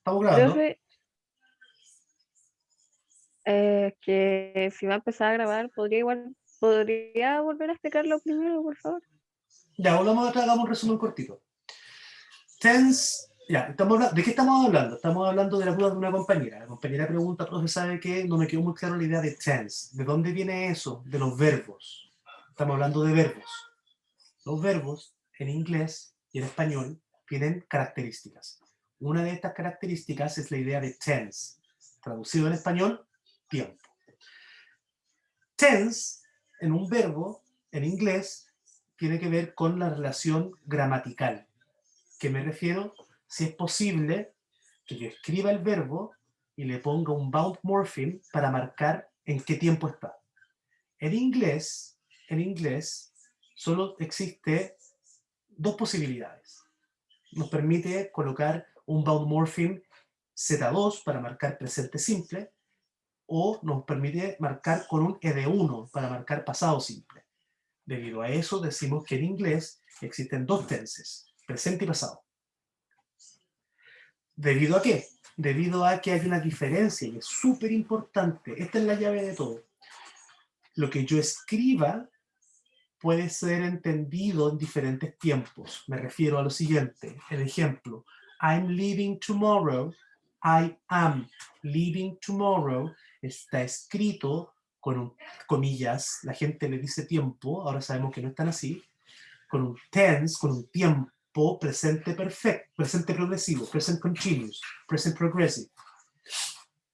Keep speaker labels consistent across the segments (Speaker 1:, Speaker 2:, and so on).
Speaker 1: Estamos grabando.
Speaker 2: Profe, que si va a empezar a grabar, ¿podría volver a explicarlo primero, por favor?
Speaker 1: Ya, volvamos atrás, hagamos un resumen cortito. Tense, ya, ¿de qué estamos hablando? Estamos hablando de la duda de una compañera. La compañera pregunta, profe, ¿sabe qué? No me quedó muy claro la idea de tense. ¿De dónde viene eso? De los verbos. Estamos hablando de verbos. Los verbos, en inglés y en español, tienen características. Una de estas características es la idea de tense. Traducido en español, tiempo. Tense, en un verbo, en inglés, tiene que ver con la relación gramatical. ¿Qué me refiero? Si es posible que yo escriba el verbo y le ponga un bound morpheme para marcar en qué tiempo está. En inglés, solo existe dos posibilidades. Nos permite colocar un bound morpheme Z2 para marcar presente simple, o nos permite marcar con un ed1 para marcar pasado simple. Debido a eso decimos que en inglés existen dos tenses, presente y pasado. ¿Debido a qué? Debido a que hay una diferencia y es súper importante. Esta es la llave de todo. Lo que yo escriba puede ser entendido en diferentes tiempos. Me refiero a lo siguiente. El ejemplo, I'm leaving tomorrow. I am leaving tomorrow. Está escrito con comillas. La gente le dice tiempo. Ahora sabemos que no están así. Con un tense, con un tiempo presente perfecto, presente progresivo, present continuous, present progressive.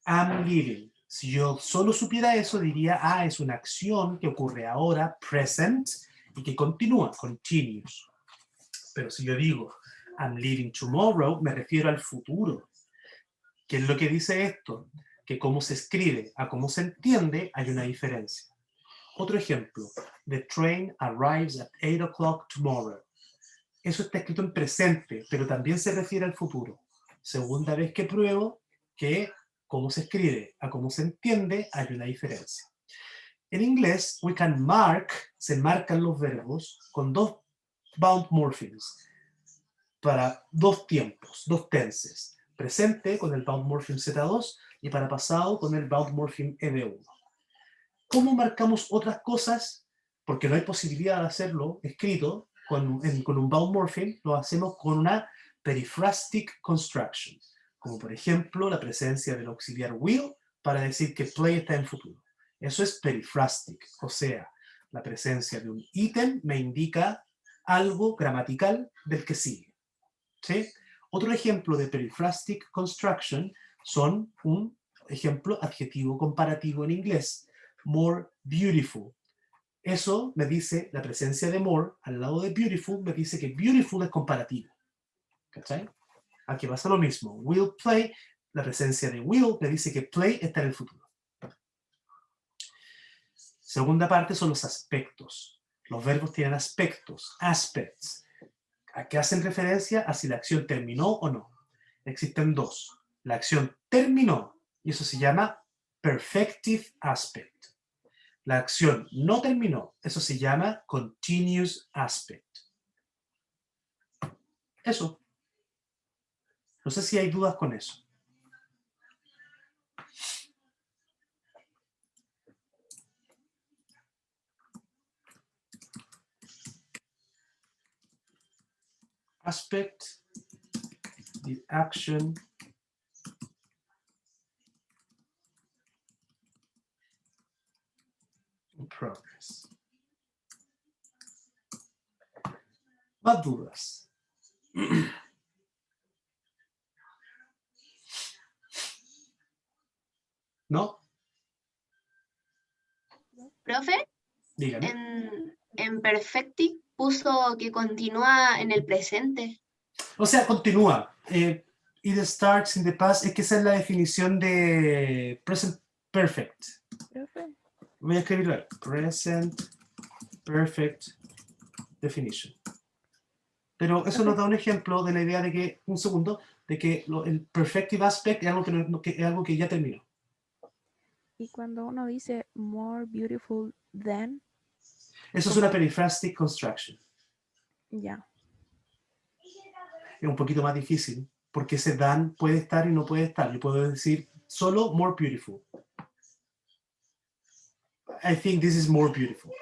Speaker 1: I'm leaving. Si yo solo supiera eso, diría, es una acción que ocurre ahora, present, y que continúa, continuous. Pero si yo digo, I'm leaving tomorrow, me refiero al futuro. ¿Qué es lo que dice esto? Que cómo se escribe a cómo se entiende hay una diferencia. Otro ejemplo, the train arrives at 8 o'clock tomorrow. Eso está escrito en presente, pero también se refiere al futuro. Segunda vez que pruebo que cómo se escribe a cómo se entiende hay una diferencia. En inglés, we can mark, se marcan los verbos con dos bound morphemes para dos tiempos, dos tenses. Presente con el bound morpheme Z2 y para pasado con el bound morpheme ED1. ¿Cómo marcamos otras cosas? Porque no hay posibilidad de hacerlo escrito con un bound morpheme, lo hacemos con una periphrastic construction, como por ejemplo la presencia del auxiliar will para decir que play está en futuro. Eso es periphrastic, o sea, la presencia de un ítem me indica algo gramatical del que sigue. ¿Sí? Otro ejemplo de periphrastic construction son un ejemplo adjetivo comparativo en inglés. More beautiful. Eso me dice, la presencia de more al lado de beautiful me dice que beautiful es comparativo. ¿Cachai? Aquí pasa lo mismo. Will play, la presencia de will me dice que play está en el futuro. Segunda parte son los aspectos. Los verbos tienen aspectos, aspects. ¿A qué hacen referencia? A si la acción terminó o no. Existen dos. La acción terminó y eso se llama perfective aspect. La acción no terminó, eso se llama continuous aspect. Eso. No sé si hay dudas con eso. Aspect, the action in progress. Más dudas. ¿No?
Speaker 3: Profe,
Speaker 1: Dígame.
Speaker 3: en Perfectic puso que continúa en el presente.
Speaker 1: O sea, continúa. It starts in the past. Es que esa es la definición de present perfect.
Speaker 2: Profe,
Speaker 1: Voy a escribirlo ahí. Present perfect definition. Pero eso nos da un ejemplo de la idea de que, un segundo, de que el perfective aspect es algo que ya terminó.
Speaker 2: y cuando uno dice more beautiful than,
Speaker 1: Eso es
Speaker 2: ¿cómo?
Speaker 1: una periphrastic construction.
Speaker 2: Ya.
Speaker 1: Es un poquito más difícil, porque ese than puede estar y no puede estar. Yo puedo decir solo more beautiful. I think this is more beautiful.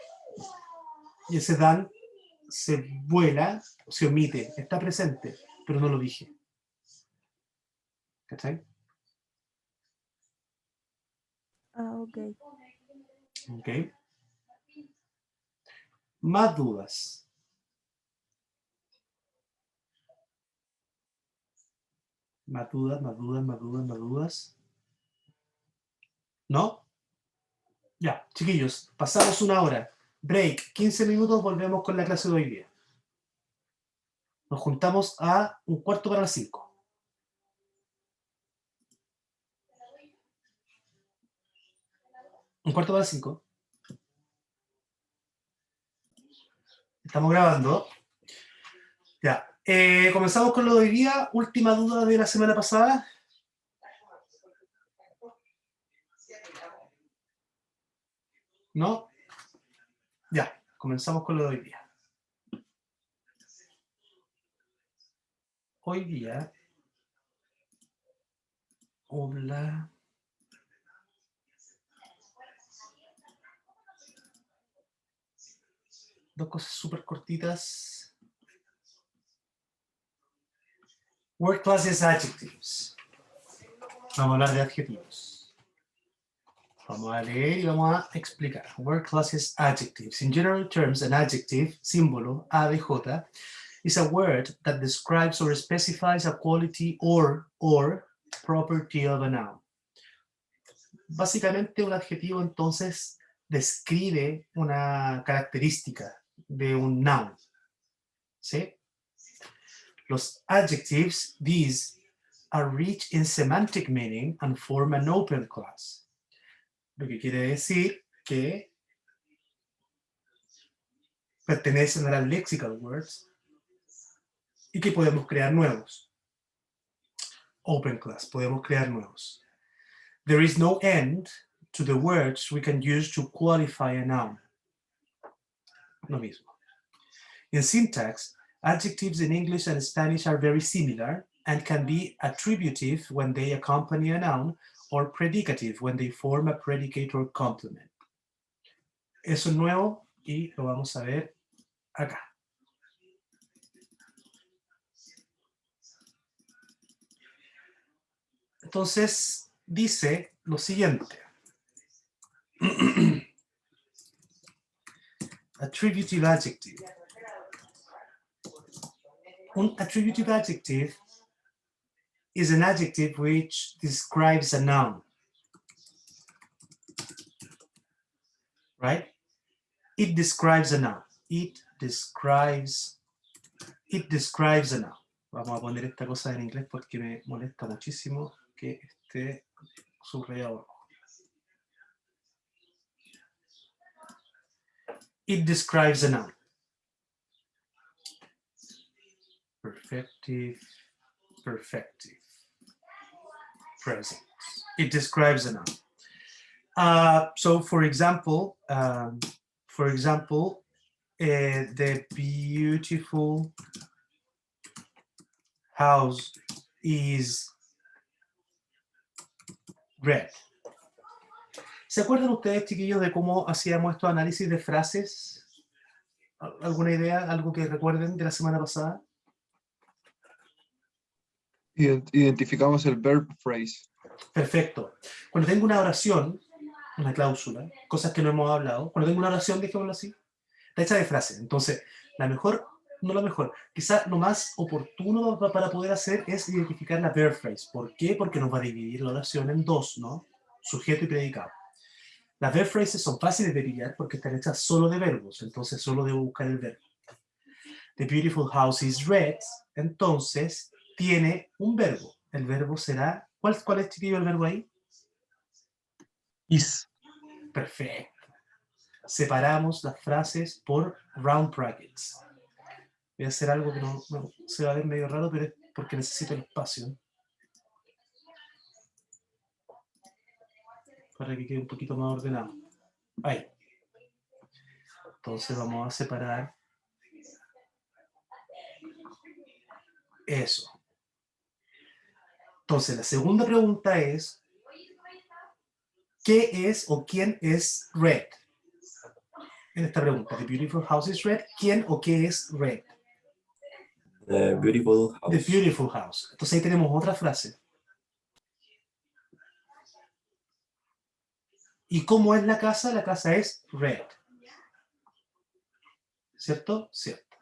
Speaker 1: Y ese than se vuela, se omite, está presente, pero no lo dije. ¿Cachai?
Speaker 2: Ah, ok.
Speaker 1: Ok. Más dudas. Más dudas, más dudas, más dudas, más dudas. ¿No? Ya, chiquillos, pasamos una hora. Break, 15 minutos, volvemos con la clase de hoy día. Nos juntamos a 4:45. Un cuarto para las 5. Estamos grabando. Ya. Comenzamos con lo de hoy día. Última duda de la semana pasada. ¿No? Ya. Comenzamos con lo de hoy día. Hoy día. Hola. Dos cosas súper cortitas. Word classes adjectives. Vamos a hablar de adjetivos. Vamos a leer y vamos a explicar. Word classes adjectives. In general terms, an adjective, símbolo, ADJ, is a word that describes or specifies a quality or property of a noun. Básicamente, un adjetivo entonces describe una característica de un noun. ¿Sí? Los adjectives, these, are rich in semantic meaning and form an open class. Lo que quiere decir que pertenecen a las lexical words y que podemos crear nuevos. Open class, podemos crear nuevos. There is no end to the words we can use to qualify a noun. Lo mismo. In syntax, adjectives in English and Spanish are very similar and can be attributive when they accompany a noun or predicative when they form a predicate or complement. Eso es nuevo y lo vamos a ver acá. Entonces, dice lo siguiente. Attributive adjective. Un attributive adjective is an adjective which describes a noun. Right? It describes a noun. It describes a noun. Vamos a poner esta cosa en inglés porque me molesta muchísimo que esté subrayado. It describes a noun. Perfective, present. It describes a noun. So, for example, the beautiful house is red. ¿Se acuerdan ustedes, chiquillos, de cómo hacíamos estos análisis de frases? ¿Alguna idea, algo que recuerden de la semana pasada?
Speaker 4: Identificamos el verb phrase.
Speaker 1: Perfecto. Cuando tengo una oración, una cláusula, cosas que no hemos hablado, cuando tengo una oración, dejémoslo así, está hecha de frases. Entonces, quizá lo más oportuno para poder hacer es identificar la verb phrase. ¿Por qué? Porque nos va a dividir la oración en dos, ¿no? Sujeto y predicado. Las verb phrases son fáciles de pillar porque están hechas solo de verbos, entonces solo debo buscar el verbo. The beautiful house is red, entonces tiene un verbo. El verbo será, ¿cuál es, chiquillo, el verbo ahí?
Speaker 4: Is.
Speaker 1: Perfecto. Separamos las frases por round brackets. Voy a hacer algo que no se va a ver medio raro, pero es porque necesito el espacio. Para que quede un poquito más ordenado. Ahí. Entonces vamos a separar eso. Entonces, la segunda pregunta es, ¿qué es o quién es red? En esta pregunta, The Beautiful House is Red, ¿quién o qué es red?
Speaker 5: The Beautiful
Speaker 1: The
Speaker 5: House.
Speaker 1: Beautiful House. Entonces ahí tenemos otra frase. ¿Y cómo es la casa? La casa es red. ¿Cierto? Cierto.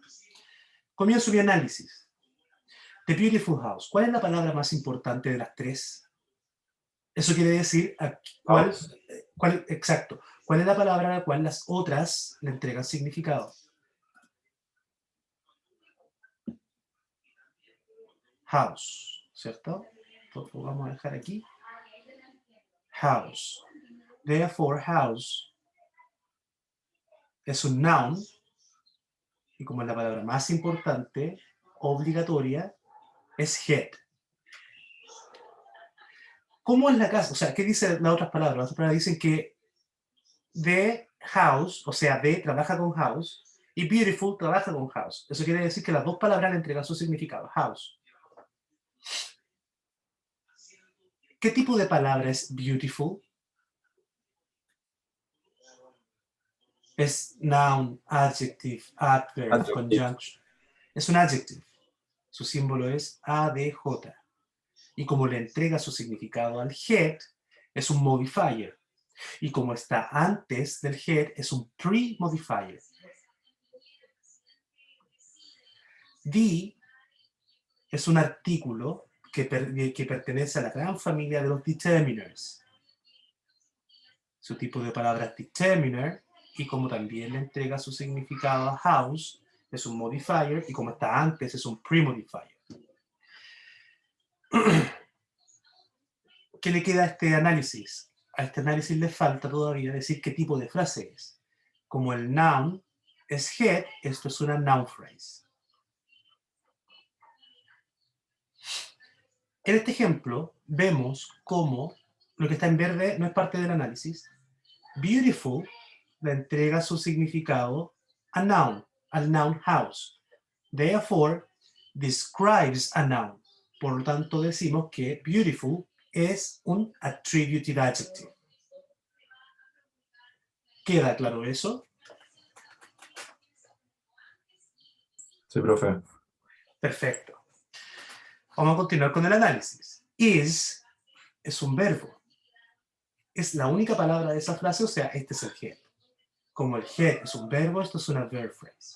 Speaker 1: Comienzo mi análisis. The Beautiful House. ¿Cuál es la palabra más importante de las tres? Eso quiere decir,
Speaker 5: House.
Speaker 1: exacto, ¿cuál es la palabra a la cual las otras le entregan significado? House, ¿cierto? Entonces, lo vamos a dejar aquí. House. Therefore, house es un noun, y como es la palabra más importante, obligatoria, es head. ¿Cómo es la casa? O sea, ¿qué dicen las otras palabras? Las otras palabras dicen que the house, o sea, the trabaja con house, y beautiful trabaja con house. Eso quiere decir que las dos palabras le entregan su significado, house. ¿Qué tipo de palabra es beautiful? Es noun, adjective, adverb,
Speaker 5: Adjective.
Speaker 1: conjunction. Es un adjective. Su símbolo es ADJ. Y como le entrega su significado al head, es un modifier. Y como está antes del head, es un pre-modifier. The es un artículo que pertenece a la gran familia de los determiners. Su tipo de palabra es determiner, y como también le entrega su significado a house, es un modifier, y como está antes, es un pre-modifier. ¿Qué le queda a este análisis? A este análisis le falta todavía decir qué tipo de frase es. Como el noun es head, esto es una noun phrase. En este ejemplo, vemos cómo lo que está en verde no es parte del análisis. Beautiful le entrega su significado a noun, al noun house. Therefore, describes a noun. Por lo tanto, decimos que beautiful es un attributive adjective. ¿Queda claro eso?
Speaker 5: Sí, profe.
Speaker 1: Perfecto. Vamos a continuar con el análisis. Is es un verbo. Es la única palabra de esa frase, o sea, este es el head. Como el head es un verbo, esto es una verb phrase.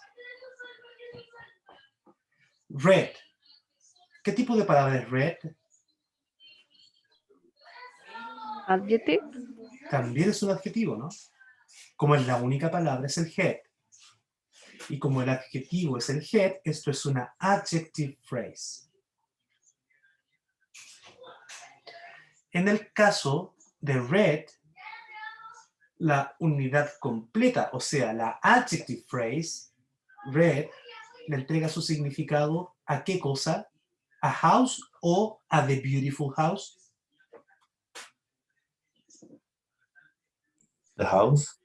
Speaker 1: Red. ¿Qué tipo de palabra es red?
Speaker 2: Adjective.
Speaker 1: También es un adjetivo, ¿no? Como es la única palabra, es el head. Y como el adjetivo es el head, esto es una adjective phrase. En el caso de red, la unidad completa, o sea, la adjective phrase, red, le entrega su significado a qué cosa, a house o a the beautiful house.
Speaker 5: The house.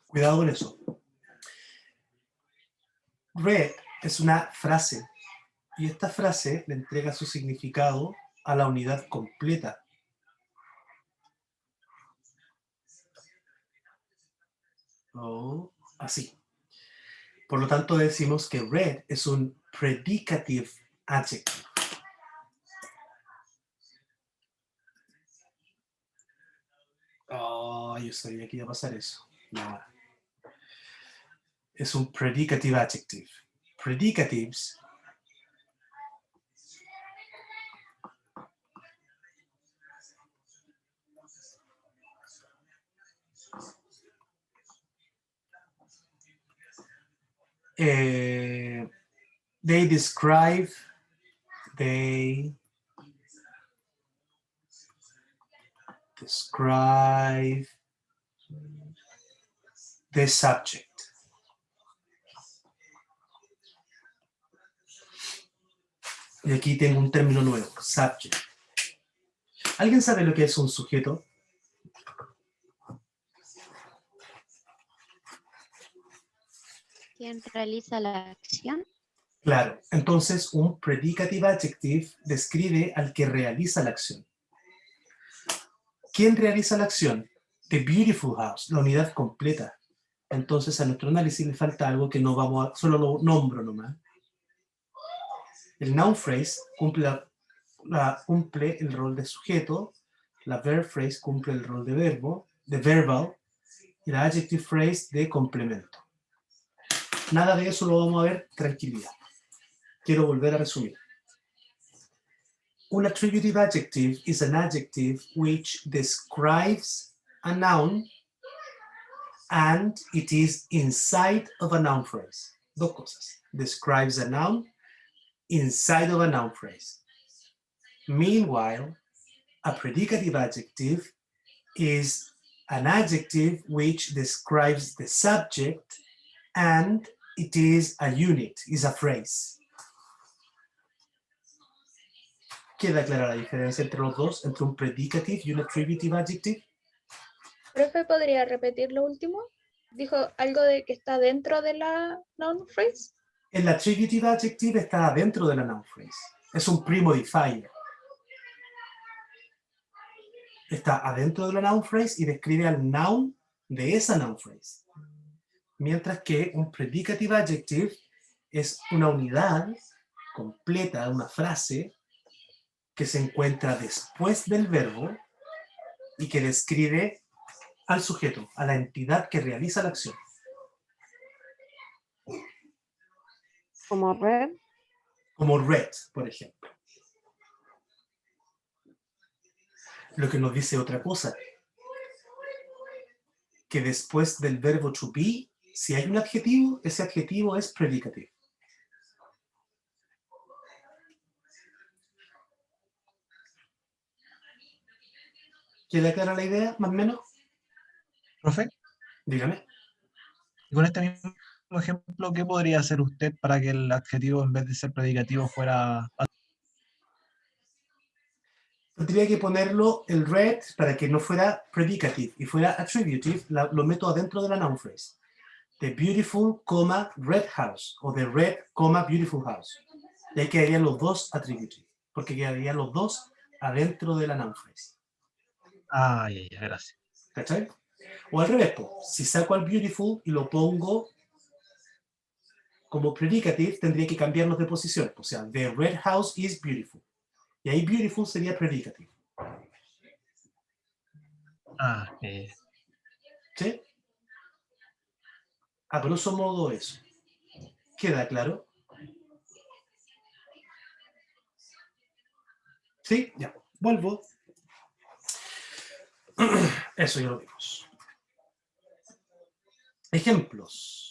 Speaker 1: Cuidado con eso. Red es una frase y esta frase le entrega su significado a la unidad completa. O así. Por lo tanto, decimos que red es un predicative adjective. Oh, yo sabía que iba a pasar eso. Nada. Es un predicative adjective. Predicatives they describe, they describe the subject. Y aquí tengo un término nuevo, subject. ¿Alguien sabe lo que es un sujeto?
Speaker 6: ¿Quién realiza la acción?
Speaker 1: Claro, entonces un predicative adjective describe al que realiza la acción. ¿Quién realiza la acción? The beautiful house, la unidad completa. Entonces a nuestro análisis le falta algo que no vamos a, solo lo nombro nomás. El noun phrase cumple, cumple el rol de sujeto, la verb phrase cumple el rol de verbo, de verbal, y la adjective phrase de complemento. Nada de eso lo vamos a ver, tranquilidad. Quiero volver a resumir. Un attributive adjective is an adjective which describes a noun and it is inside of a noun phrase. Dos cosas. Describes a noun inside of a noun phrase. Meanwhile, a predicative adjective is an adjective which describes the subject and it is a unit, is a phrase. ¿Queda clara la diferencia entre los dos, entre un predicative y un attributive adjective?
Speaker 6: Profe, ¿podría repetir lo último? Dijo algo de que está dentro de la noun phrase.
Speaker 1: El attributive adjective está adentro de la noun phrase. Es un primodifier. Está adentro de la noun phrase y describe al noun de esa noun phrase. Mientras que un predicative adjective es una unidad completa, una frase que se encuentra después del verbo y que describe al sujeto, a la entidad que realiza la acción.
Speaker 2: Como read.
Speaker 1: Como read, por ejemplo. Lo que nos dice otra cosa, que después del verbo to be, si hay un adjetivo, ese adjetivo es predicative. ¿Queda clara la idea, más o menos?
Speaker 7: Profe,
Speaker 1: Dígame.
Speaker 7: y con este mismo ejemplo, ¿qué podría hacer usted para que el adjetivo en vez de ser predicativo fuera...
Speaker 1: Tendría que ponerlo el red para que no fuera predicative y fuera attributive, lo meto adentro de la noun phrase. The beautiful, red house, o the red, beautiful house. Y ahí quedarían los dos attributive, porque quedarían los dos adentro de la noun phrase.
Speaker 7: Ah, ya, gracias.
Speaker 1: ¿Cachai? O al revés, si saco al beautiful y lo pongo como predicative, tendría que cambiarlos de posición. O sea, the red house is beautiful. Y ahí beautiful sería predicative.
Speaker 7: Ah,
Speaker 1: ¿Sí? A grosso modo eso. ¿Queda claro? ¿Sí? Ya. Vuelvo. Eso ya lo vimos. Ejemplos.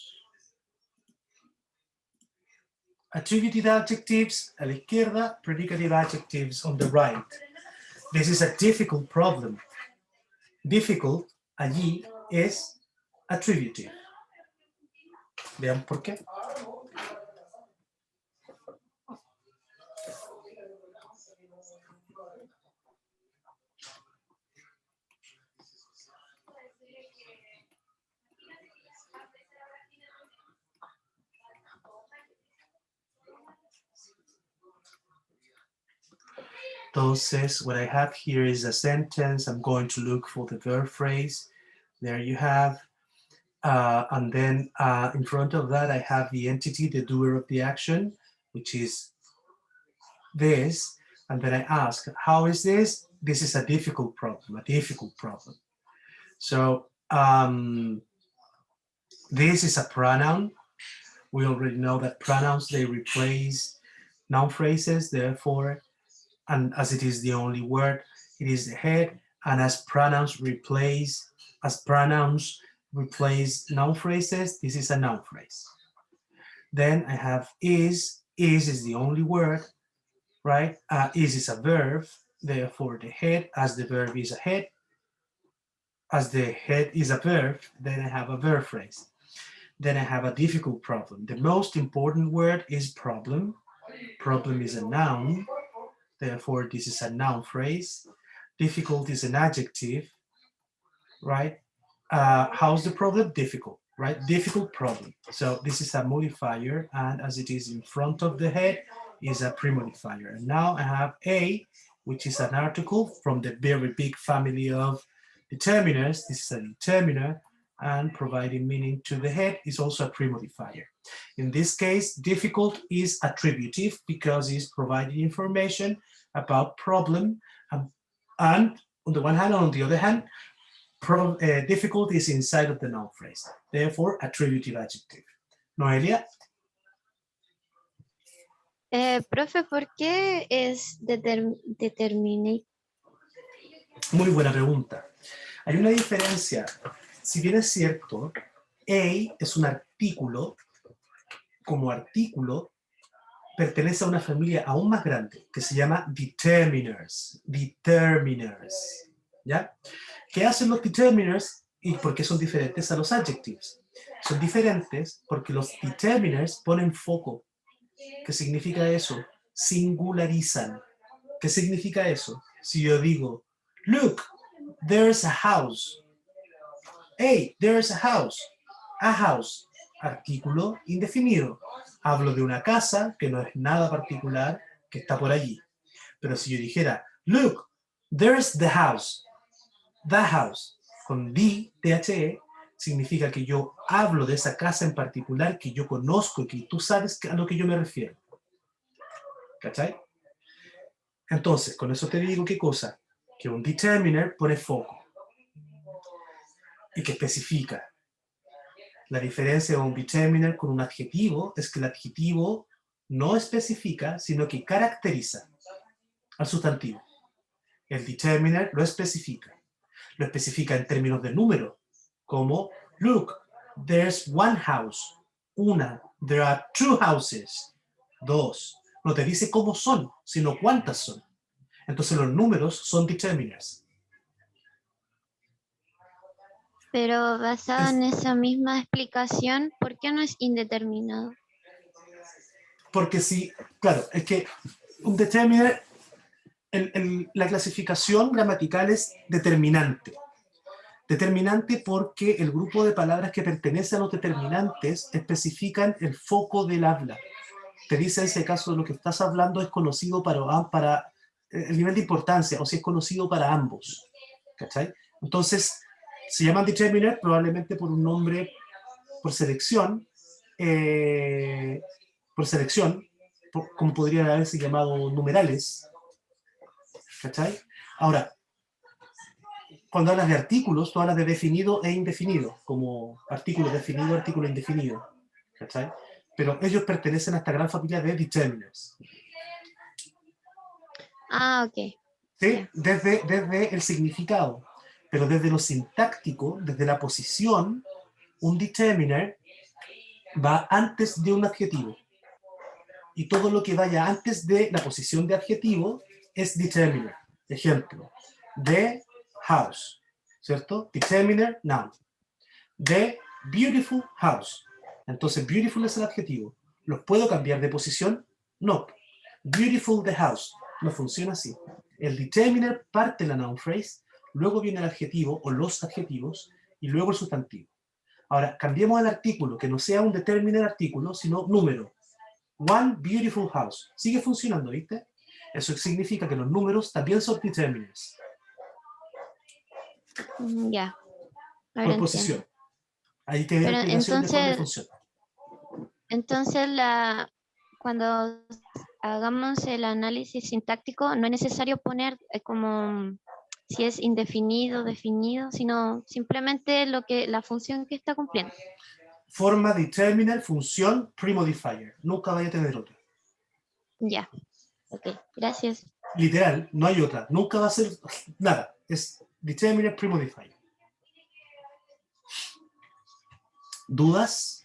Speaker 1: Attributive adjectives a la izquierda, predicative adjectives on the right. This is a difficult problem. Difficult, allí, es attributive. Vean por qué. Entonces, what I have here is a sentence. I'm going to look for the verb phrase. There you have. And then in front of that, I have the entity, the doer of the action, which is this. And then I ask, how is this? This is a difficult problem, So this is a pronoun. We already know that pronouns, they replace noun phrases, therefore, and as it is the only word, it is the head, and as pronouns replace noun phrases, this is a noun phrase. Then I have is the only word, right? Is a verb, therefore the head, as the verb is a head, as the head is a verb, then I have a verb phrase. Then I have a difficult problem. The most important word is problem. Problem is a noun, therefore this is a noun phrase. Difficult is an adjective, right? How's the problem? Difficult, right? Difficult problem. So this is a modifier, and as it is in front of the head, is a premodifier. And now I have A, which is an article from the very big family of determiners. This is a determiner, and providing meaning to the head is also a premodifier. In this case, difficult is attributive because it's providing information about problem, and on the one hand, and on the other hand, difficult is inside of the noun phrase. Therefore, attributive adjective. Noelia?
Speaker 8: Profe, ¿por qué es determinate?
Speaker 1: Muy buena pregunta. Hay una diferencia. Si bien es cierto, a es un artículo, como artículo, pertenece a una familia aún más grande, que se llama determiners. Determiners. ¿Ya? ¿Qué hacen los determiners y por qué son diferentes a los adjectives? Son diferentes porque los determiners ponen foco. ¿Qué significa eso? Singularizan. ¿Qué significa eso? Si yo digo, look, there's a house. Hey, there's a house. A house, artículo indefinido. Hablo de una casa que no es nada particular, que está por allí. Pero si yo dijera, look, there's the house. The house, con the, significa que yo hablo de esa casa en particular que yo conozco y que tú sabes a lo que yo me refiero. ¿Cachai? Entonces, con eso te digo qué cosa. Que un determiner pone foco y que especifica. La diferencia de un determiner con un adjetivo es que el adjetivo no especifica, sino que caracteriza al sustantivo. El determiner lo especifica. Lo especifica en términos de número, como, look, there's one house. Una. There are two houses. Dos. No te dice cómo son, sino cuántas son. Entonces los números son determiners.
Speaker 8: Pero basado en esa misma explicación, ¿por qué no es indeterminado?
Speaker 1: Porque sí, claro, es que un determiner, la clasificación gramatical es determinante. Determinante porque el grupo de palabras que pertenece a los determinantes especifican el foco del habla. Te dice en ese caso lo que estás hablando es conocido para el nivel de importancia, o si es conocido para ambos. ¿Cachai? Entonces, se llaman determiner probablemente por un nombre, por selección, como podrían haberse llamado numerales. ¿Cachai? Ahora, cuando hablas de artículos, tú hablas de definido e indefinido, como artículo definido, artículo indefinido. ¿Cachai? Pero ellos pertenecen a esta gran familia de determiners.
Speaker 8: Ah, ok.
Speaker 1: ¿Sí? Desde el significado. Pero desde lo sintáctico, desde la posición, un determiner va antes de un adjetivo. Y todo lo que vaya antes de la posición de adjetivo es determiner. Ejemplo, the house, ¿cierto? Determiner, noun. The beautiful house. Entonces, beautiful es el adjetivo. ¿Los puedo cambiar de posición? No. Beautiful the house. No funciona así. El determiner parte la noun phrase, luego viene el adjetivo o los adjetivos, y luego el sustantivo. Ahora, cambiemos el artículo, que no sea un determiner artículo, sino número. One beautiful house. Sigue funcionando, ¿viste? Eso significa que los números también son determiners.
Speaker 8: Ya.
Speaker 1: Por
Speaker 8: Ahora
Speaker 1: posición.
Speaker 8: entiendo.
Speaker 1: Ahí te da la
Speaker 8: Pero
Speaker 1: explicación de cómo
Speaker 8: entonces-
Speaker 1: funciona.
Speaker 8: Entonces, cuando hagamos el análisis sintáctico, no es necesario poner como si es indefinido, definido, sino simplemente la función que está cumpliendo.
Speaker 1: Forma determiner, función, premodifier. Nunca vaya a tener otra.
Speaker 8: Ya. Ok, gracias.
Speaker 1: Literal, no hay otra. Nunca va a ser nada. Es determiner, premodifier. ¿Dudas?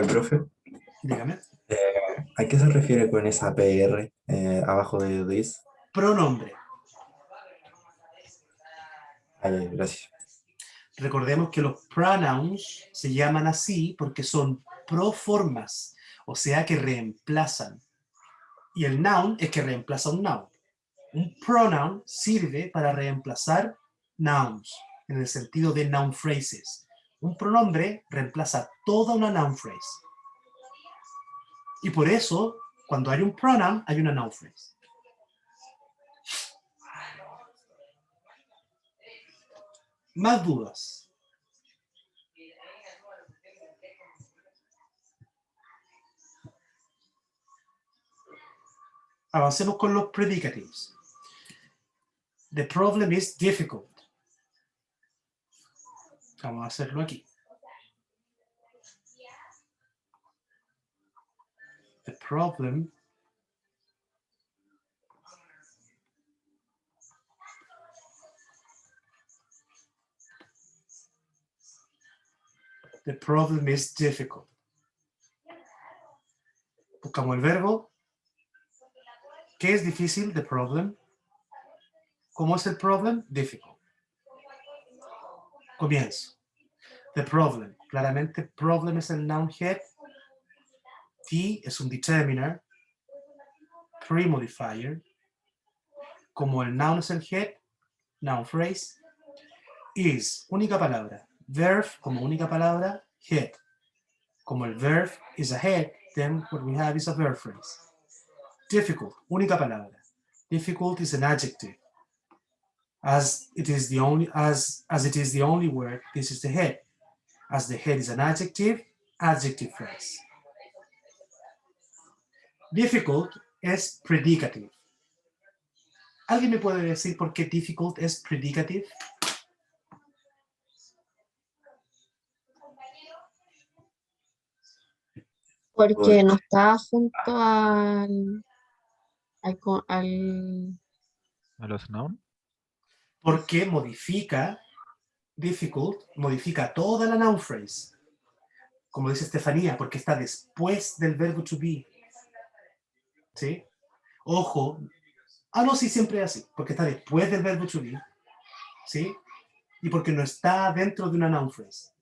Speaker 5: Profe,
Speaker 1: Dígame.
Speaker 5: ¿a qué se refiere con esa PR abajo de this?
Speaker 1: Pronombre.
Speaker 5: Gracias.
Speaker 1: Recordemos que los pronouns se llaman así porque son proformas, o sea que reemplazan. Y el noun es que reemplaza un noun. Un pronoun sirve para reemplazar nouns. en el sentido de noun phrases. Un pronombre reemplaza toda una noun phrase. Y por eso, cuando hay un pronoun, hay una noun phrase. Más dudas. Avancemos con los predicatives. The problem is difficult. Vamos a hacerlo aquí. The problem is difficult. Buscamos el verbo. ¿Qué es difícil? The problem. ¿Cómo es el problem? Difficult. Comienzo. The problem. Claramente, problem es el noun head. T es un determiner. Pre-modifier. Como el noun es el head, noun phrase. Is, única palabra. Verb, como única palabra, head. Como el verb is a head, then what we have is a verb phrase. Difficult, única palabra. Difficult is an adjective. As it is the only word, this is the head. As the head is an adjective, adjective phrase. Difficult es predicative. ¿Alguien me puede decir por qué difficult es predicative?
Speaker 9: Porque no está junto al
Speaker 10: ¿A los noun?
Speaker 1: Porque modifica, difficult, modifica toda la noun phrase. Como dice Estefanía, porque está después del verbo to be. ¿Sí? Ojo. Ah, no, sí, siempre es así. Porque está después del verbo to be. ¿Sí? Y porque no está dentro de una noun phrase.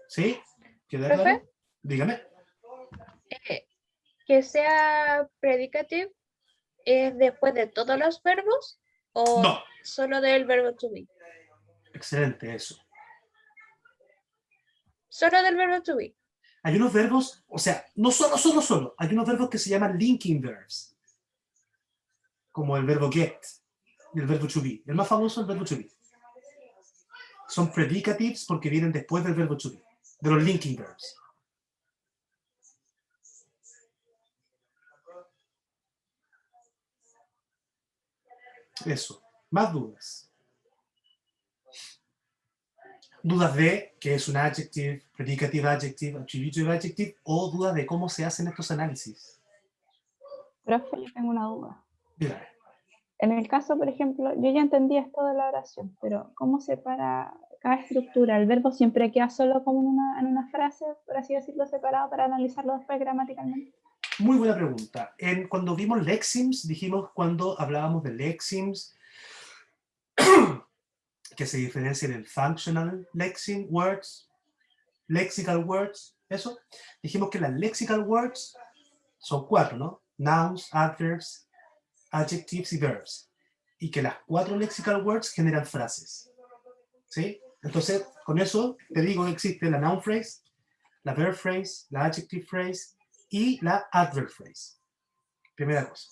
Speaker 1: ¿Sí? ¿Queda
Speaker 6: ¿Profe?
Speaker 1: claro? Dígame.
Speaker 6: Que sea predicative es después de todos los verbos o
Speaker 1: No.
Speaker 6: solo del verbo to be.
Speaker 1: Excelente, eso.
Speaker 6: Solo del verbo to be.
Speaker 1: Hay unos verbos, o sea, no solo. Hay unos verbos que se llaman linking verbs. Como el verbo get y el verbo to be. El más famoso es el verbo to be. Son predicatives porque vienen después del verbo to be. De los linking verbs. Eso. Más dudas. Dudas de qué es un adjective, predicative adjective, attributive adjective, o dudas de cómo se hacen estos análisis.
Speaker 11: Profe, yo tengo una duda.
Speaker 1: Dígame.
Speaker 11: En el caso, por ejemplo, yo ya entendí esto de la oración, pero ¿cómo separa cada estructura? ¿El verbo siempre queda solo como en una frase, por así decirlo, separado para analizarlo después gramaticalmente?
Speaker 1: Muy buena pregunta. Cuando vimos lexims, dijimos cuando hablábamos de lexims, que se diferencian en functional lexim words, lexical words, eso. Dijimos que las lexical words son 4, ¿no? Nouns, adverbs, adjectives y verbs. Y que las 4 lexical words generan frases. ¿Sí? Entonces, con eso te digo que existe la noun phrase, la verb phrase, la adjective phrase y la adverb phrase. Primera cosa.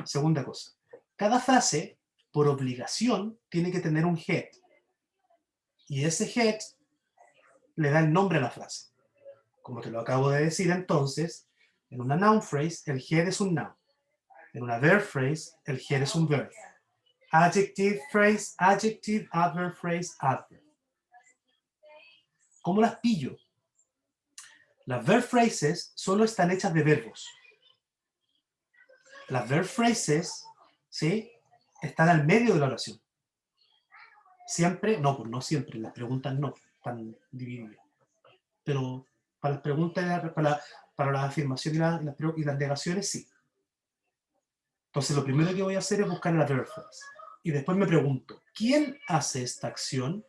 Speaker 1: Segunda cosa. Cada frase, por obligación, tiene que tener un head. Y ese head le da el nombre a la frase. Como te lo acabo de decir, entonces, en una noun phrase, el head es un noun. En una verb phrase, el head es un verb. Adjective phrase, adjective, adverb phrase, adverb. ¿Cómo las pillo? Las verb phrases solo están hechas de verbos. Las verb phrases, ¿sí?, están al medio de la oración. Siempre, no, pues no siempre, las preguntas no, están divididas. Pero para las preguntas, para las afirmaciones y las negaciones, sí. Entonces lo primero que voy a hacer es buscar la verb phrase. Y después me pregunto, ¿quién hace esta acción?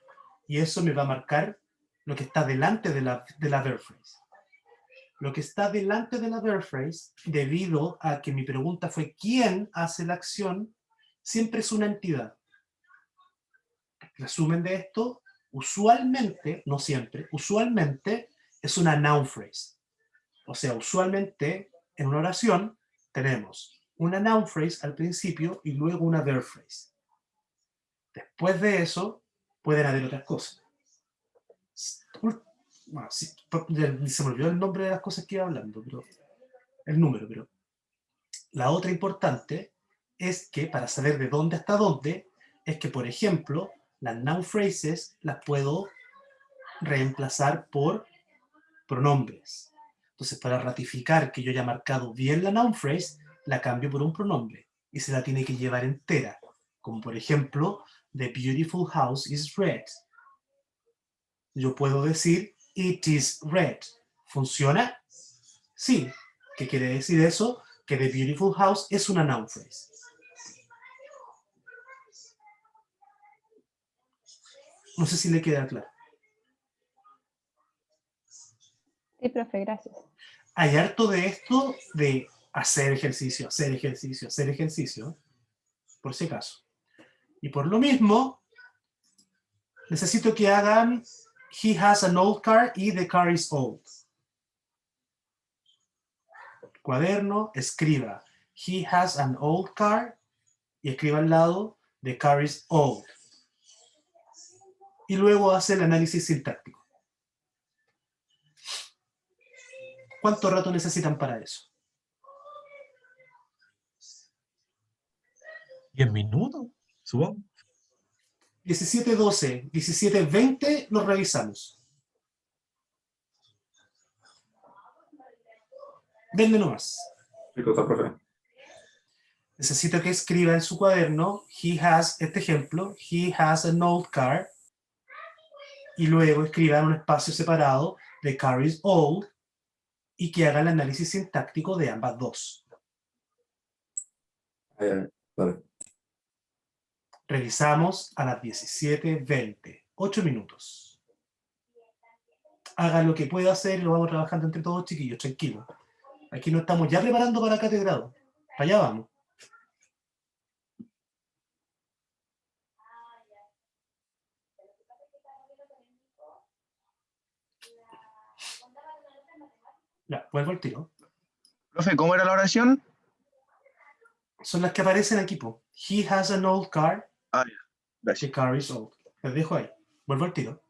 Speaker 1: Y eso me va a marcar lo que está delante de la verb phrase. Lo que está delante de la verb phrase, debido a que mi pregunta fue ¿quién hace la acción? Siempre es una entidad. Resumen de esto, usualmente, no siempre, usualmente es una noun phrase. O sea, usualmente en una oración tenemos una noun phrase al principio y luego una verb phrase. Después de eso, pueden haber otras cosas. Bueno, sí, se me olvidó el nombre de las cosas que iba hablando, pero el número, pero la otra importante es que para saber de dónde hasta dónde, es que, por ejemplo, las noun phrases las puedo reemplazar por pronombres. Entonces, para ratificar que yo haya marcado bien la noun phrase, la cambio por un pronombre y se la tiene que llevar entera. Como por ejemplo, the beautiful house is red. Yo puedo decir, it is red. ¿Funciona? Sí. ¿Qué quiere decir eso? Que the beautiful house es una noun phrase. No sé si le queda claro.
Speaker 11: Sí, profe, gracias.
Speaker 1: Hay harto de esto de hacer ejercicio, hacer ejercicio, hacer ejercicio, por si acaso. Y por lo mismo, necesito que hagan he has an old car y the car is old. Cuaderno, escriba he has an old car y escriba al lado the car is old. Y luego hace el análisis sintáctico. ¿Cuánto rato necesitan para eso?
Speaker 7: 10 minutos, supongo.
Speaker 1: 17:12, 17:20 los revisamos. Denle nomás.
Speaker 5: Profe.
Speaker 1: Necesito que escriba en su cuaderno, he has, este ejemplo, he has an old car, y luego escriba en un espacio separado, the car is old, y que haga el análisis sintáctico de ambas dos.
Speaker 5: Vale.
Speaker 1: Revisamos a las 17:20, 8 minutos. Haga lo que pueda hacer y lo vamos trabajando entre todos, chiquillos, tranquilos. Aquí nos estamos ya preparando para catedrado. Para allá vamos. Ya, vuelvo al tiro.
Speaker 12: Profe, ¿cómo era la oración?
Speaker 1: Son las que aparecen aquí, po. He has an old car.
Speaker 12: Ah, ya. Gracias.
Speaker 1: The car is old. Les dejo ahí. Vuelvo al tiro.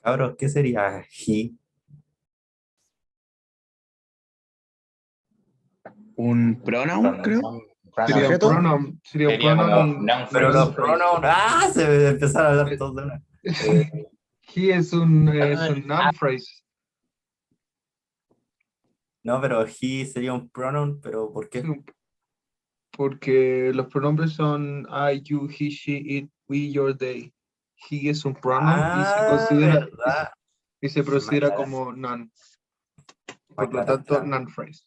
Speaker 5: Cabros, ¿qué sería he?
Speaker 12: Un pronoun, creo.
Speaker 4: Sería un
Speaker 12: ¿Sujeto?
Speaker 4: pronoun. Sería un
Speaker 13: Sería como
Speaker 4: pronoun.
Speaker 13: noun
Speaker 5: Pero
Speaker 13: phrase.
Speaker 5: los pronouns, se empezaron a hablar todos de una.
Speaker 4: He es un noun phrase.
Speaker 5: No, pero he sería un pronoun, pero ¿por qué?
Speaker 4: Porque los pronombres son I, you, he, she, it, we, your, they. He es un pronoun y se considera
Speaker 5: ¿verdad?
Speaker 4: y se
Speaker 5: Me
Speaker 4: considera
Speaker 5: aclaraste-
Speaker 4: como noun.
Speaker 5: me
Speaker 4: Por lo
Speaker 5: aclaraste
Speaker 4: tanto,
Speaker 5: la-
Speaker 4: noun phrase.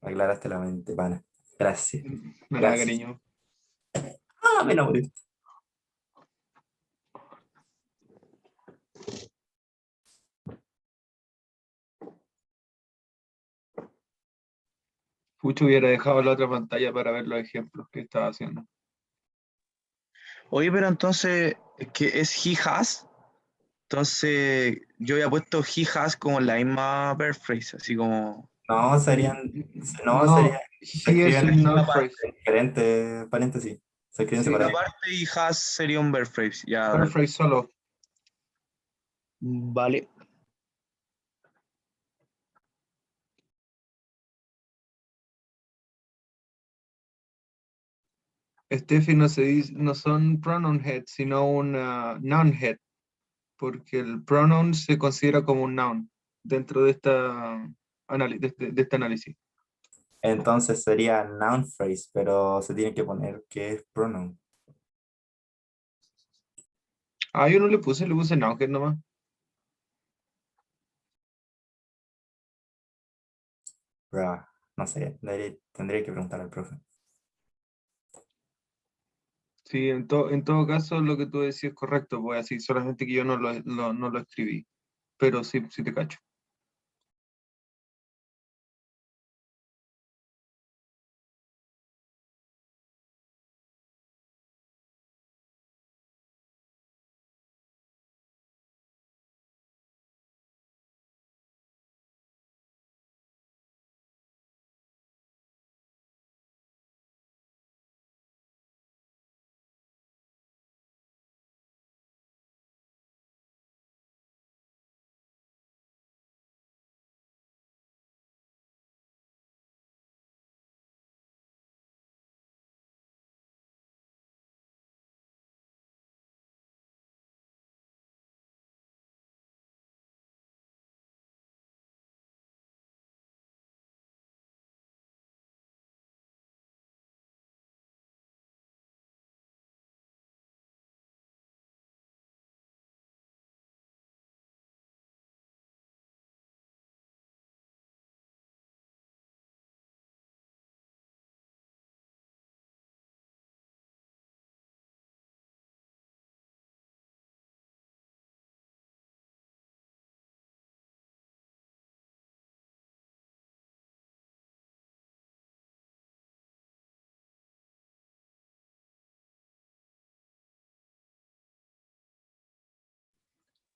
Speaker 5: me aclaraste la mente, pana. Gracias.
Speaker 4: Me da
Speaker 5: Gracias.
Speaker 4: cariño.
Speaker 5: Me enamoré.
Speaker 4: Pucho hubiera dejado la otra pantalla para ver los ejemplos que estaba haciendo.
Speaker 12: Oye, pero entonces, ¿qué es he has? Entonces, yo había puesto he has como la misma verb phrase, así como...
Speaker 5: No, serían. No,
Speaker 4: No,
Speaker 5: serían. Se
Speaker 4: he es
Speaker 5: escriben
Speaker 4: un
Speaker 5: en
Speaker 4: noun phrase.
Speaker 5: diferentes paréntesis. Se escriben
Speaker 4: Sí,
Speaker 12: Una
Speaker 5: separados.
Speaker 12: parte y has sería un verb phrase, ya.
Speaker 4: Verb phrase solo.
Speaker 12: Vale.
Speaker 4: Steffi no se dice, no son pronoun head, sino un noun head, porque el pronoun se considera como un noun dentro de de este análisis.
Speaker 5: Entonces sería noun phrase, pero se tiene que poner que es pronoun.
Speaker 4: Ah, yo no le puse noun head nomás.
Speaker 5: Bruh, no sé, tendría que preguntar al profe.
Speaker 4: Sí, en todo caso lo que tú decías es correcto, pues así, solamente que yo no lo escribí, pero sí, sí te cacho.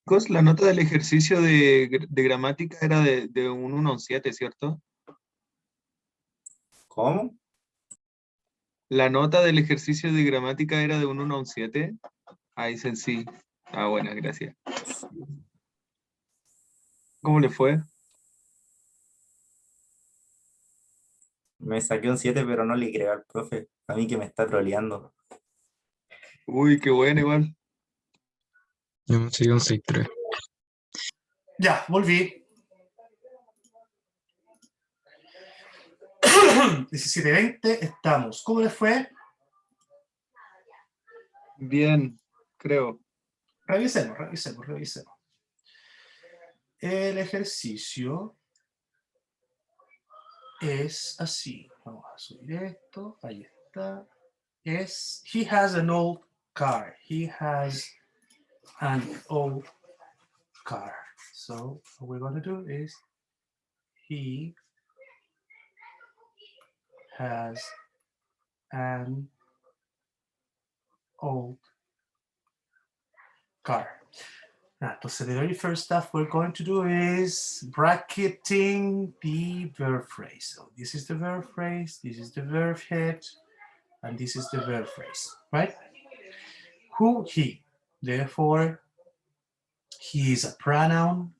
Speaker 4: Chicos, la nota del ejercicio de gramática era de un 1 a un 7, ¿cierto?
Speaker 5: ¿Cómo?
Speaker 4: La nota del ejercicio de gramática era de un 1 a un 7. Ah, dicen sí. Ah, buenas, gracias. ¿Cómo le fue?
Speaker 5: Me saqué un 7, pero no le creo al profe. A mí que me está troleando.
Speaker 4: Uy, qué bueno, igual.
Speaker 14: Yo me sigo un 6-3.
Speaker 1: Ya, volví. 17:20, estamos. ¿Cómo les fue?
Speaker 4: Bien, creo.
Speaker 1: Revisemos. El ejercicio es así. Vamos a subir esto. Ahí está. He has an old car. He has an old car. So what we're going to do is he has an old car. Entonces, the very first stuff we're going to do is bracketing the verb phrase. So this is the verb phrase, this is the verb head, and this is the verb phrase, right? Who, he. Therefore, He is a pronoun,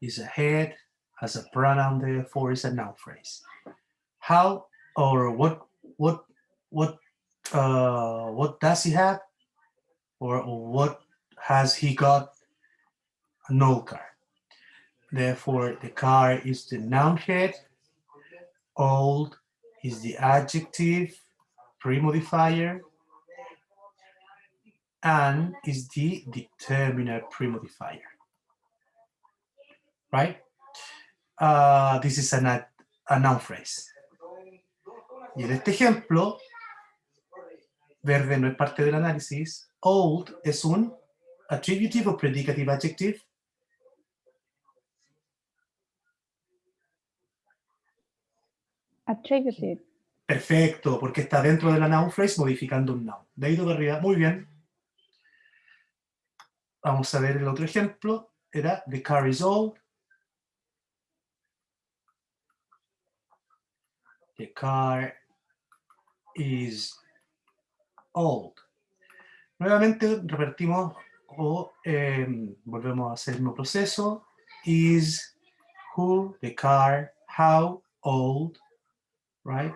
Speaker 1: is a head, has a pronoun, therefore is a noun phrase. How or what does he have? Or what has he got? No car. Therefore, the car is the noun head, old is the adjective pre-modifier, and is the determiner pre-modifier. Right? This is a noun phrase. Y en este ejemplo, verde no es parte del análisis, old es un attributive o predicative adjective.
Speaker 11: Attributive.
Speaker 1: Perfecto, porque está dentro de la noun phrase modificando un noun. De ahí para arriba, muy bien. Vamos a ver el otro ejemplo. Era the car is old. The car is old. Nuevamente repetimos o volvemos a hacer el mismo proceso. Is, who, the car, how, old, right?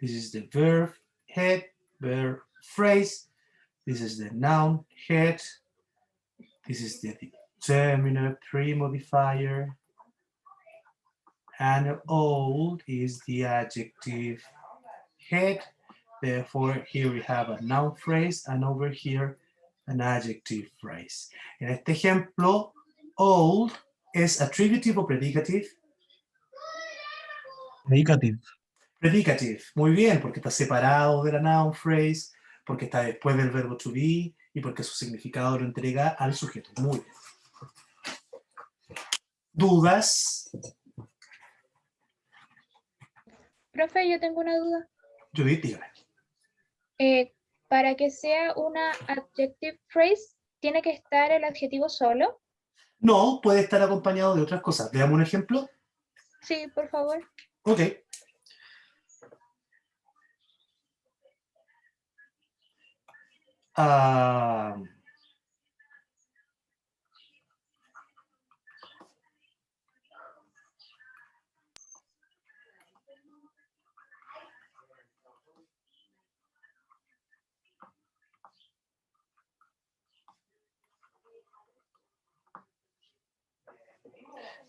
Speaker 1: This is the verb head, verb phrase. This is the noun head. This is the determiner pre-modifier. And old is the adjective head. Therefore, here we have a noun phrase, and over here, an adjective phrase. En este ejemplo, old es attributive o predicative.
Speaker 7: Predicative.
Speaker 1: Predicative, muy bien, porque está separado de la noun phrase, porque está después del verbo to be y porque su significado lo entrega al sujeto. Muy bien. ¿Dudas?
Speaker 6: Profe, yo tengo una duda.
Speaker 1: Judith, dígame.
Speaker 6: Para que sea una adjective phrase, ¿tiene que estar el adjetivo solo?
Speaker 1: No, puede estar acompañado de otras cosas. Veamos un ejemplo.
Speaker 6: Sí, por favor.
Speaker 1: Ok.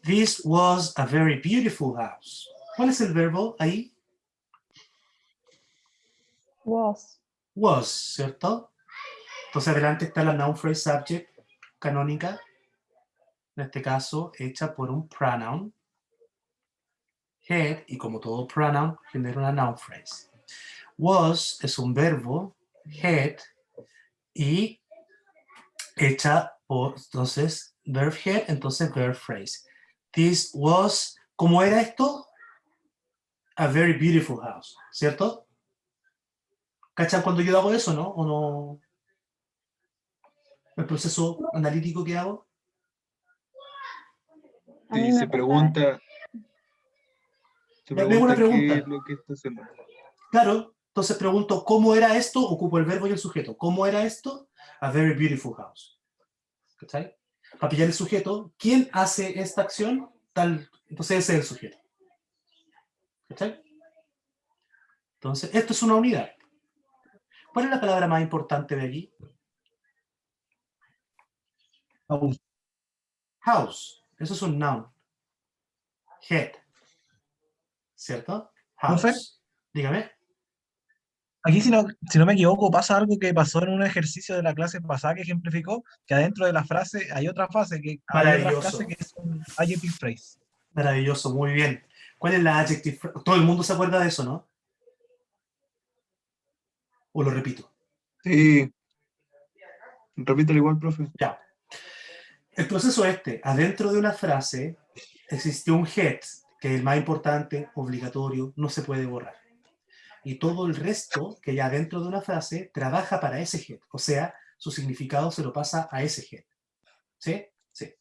Speaker 1: This was a very beautiful house. ¿Cuál es el verbo ahí?
Speaker 11: Was.
Speaker 1: Was, ¿cierto? Entonces adelante está la noun phrase subject canónica, en este caso hecha por un pronoun head, y como todo pronoun genera una noun phrase. Was es un verbo head y hecha por, entonces, verb head, entonces verb phrase. This was, ¿cómo era esto? A very beautiful house, ¿cierto? ¿Cachan cuando yo hago eso, no? ¿O no? El proceso analítico que hago.
Speaker 11: A mí
Speaker 4: Sí,
Speaker 11: me
Speaker 4: se
Speaker 11: pasa-
Speaker 4: pregunta,
Speaker 1: Dame una
Speaker 4: qué
Speaker 1: pregunta.
Speaker 4: es lo que está haciendo.
Speaker 1: Claro, entonces pregunto, ¿cómo era esto? Ocupo el verbo y el sujeto. ¿Cómo era esto? A very beautiful house. ¿Cachai? Para pillar el sujeto, ¿quién hace esta acción? Tal, entonces ese es el sujeto. ¿Cachai? Entonces, esto es una unidad. ¿Cuál es la palabra más importante de allí?
Speaker 7: House.
Speaker 1: House. Eso es un noun. Head. ¿Cierto? House.
Speaker 7: ¿Profe?
Speaker 1: Dígame.
Speaker 7: Aquí, si no me equivoco, pasa algo que pasó en un ejercicio de la clase pasada que ejemplificó, que adentro de la frase hay otra frase que,
Speaker 1: Maravilloso.
Speaker 7: es un adjective phrase.
Speaker 1: Maravilloso, muy bien. ¿Cuál es la adjective phrase? Todo el mundo se acuerda de eso, ¿no? ¿O lo repito?
Speaker 4: Sí. Repítelo igual, profe.
Speaker 1: Ya. El proceso adentro de una frase existe un head, que es el más importante, obligatorio, no se puede borrar. Y todo el resto que hay adentro de una frase trabaja para ese head, o sea, su significado se lo pasa a ese head. ¿Sí? Sí.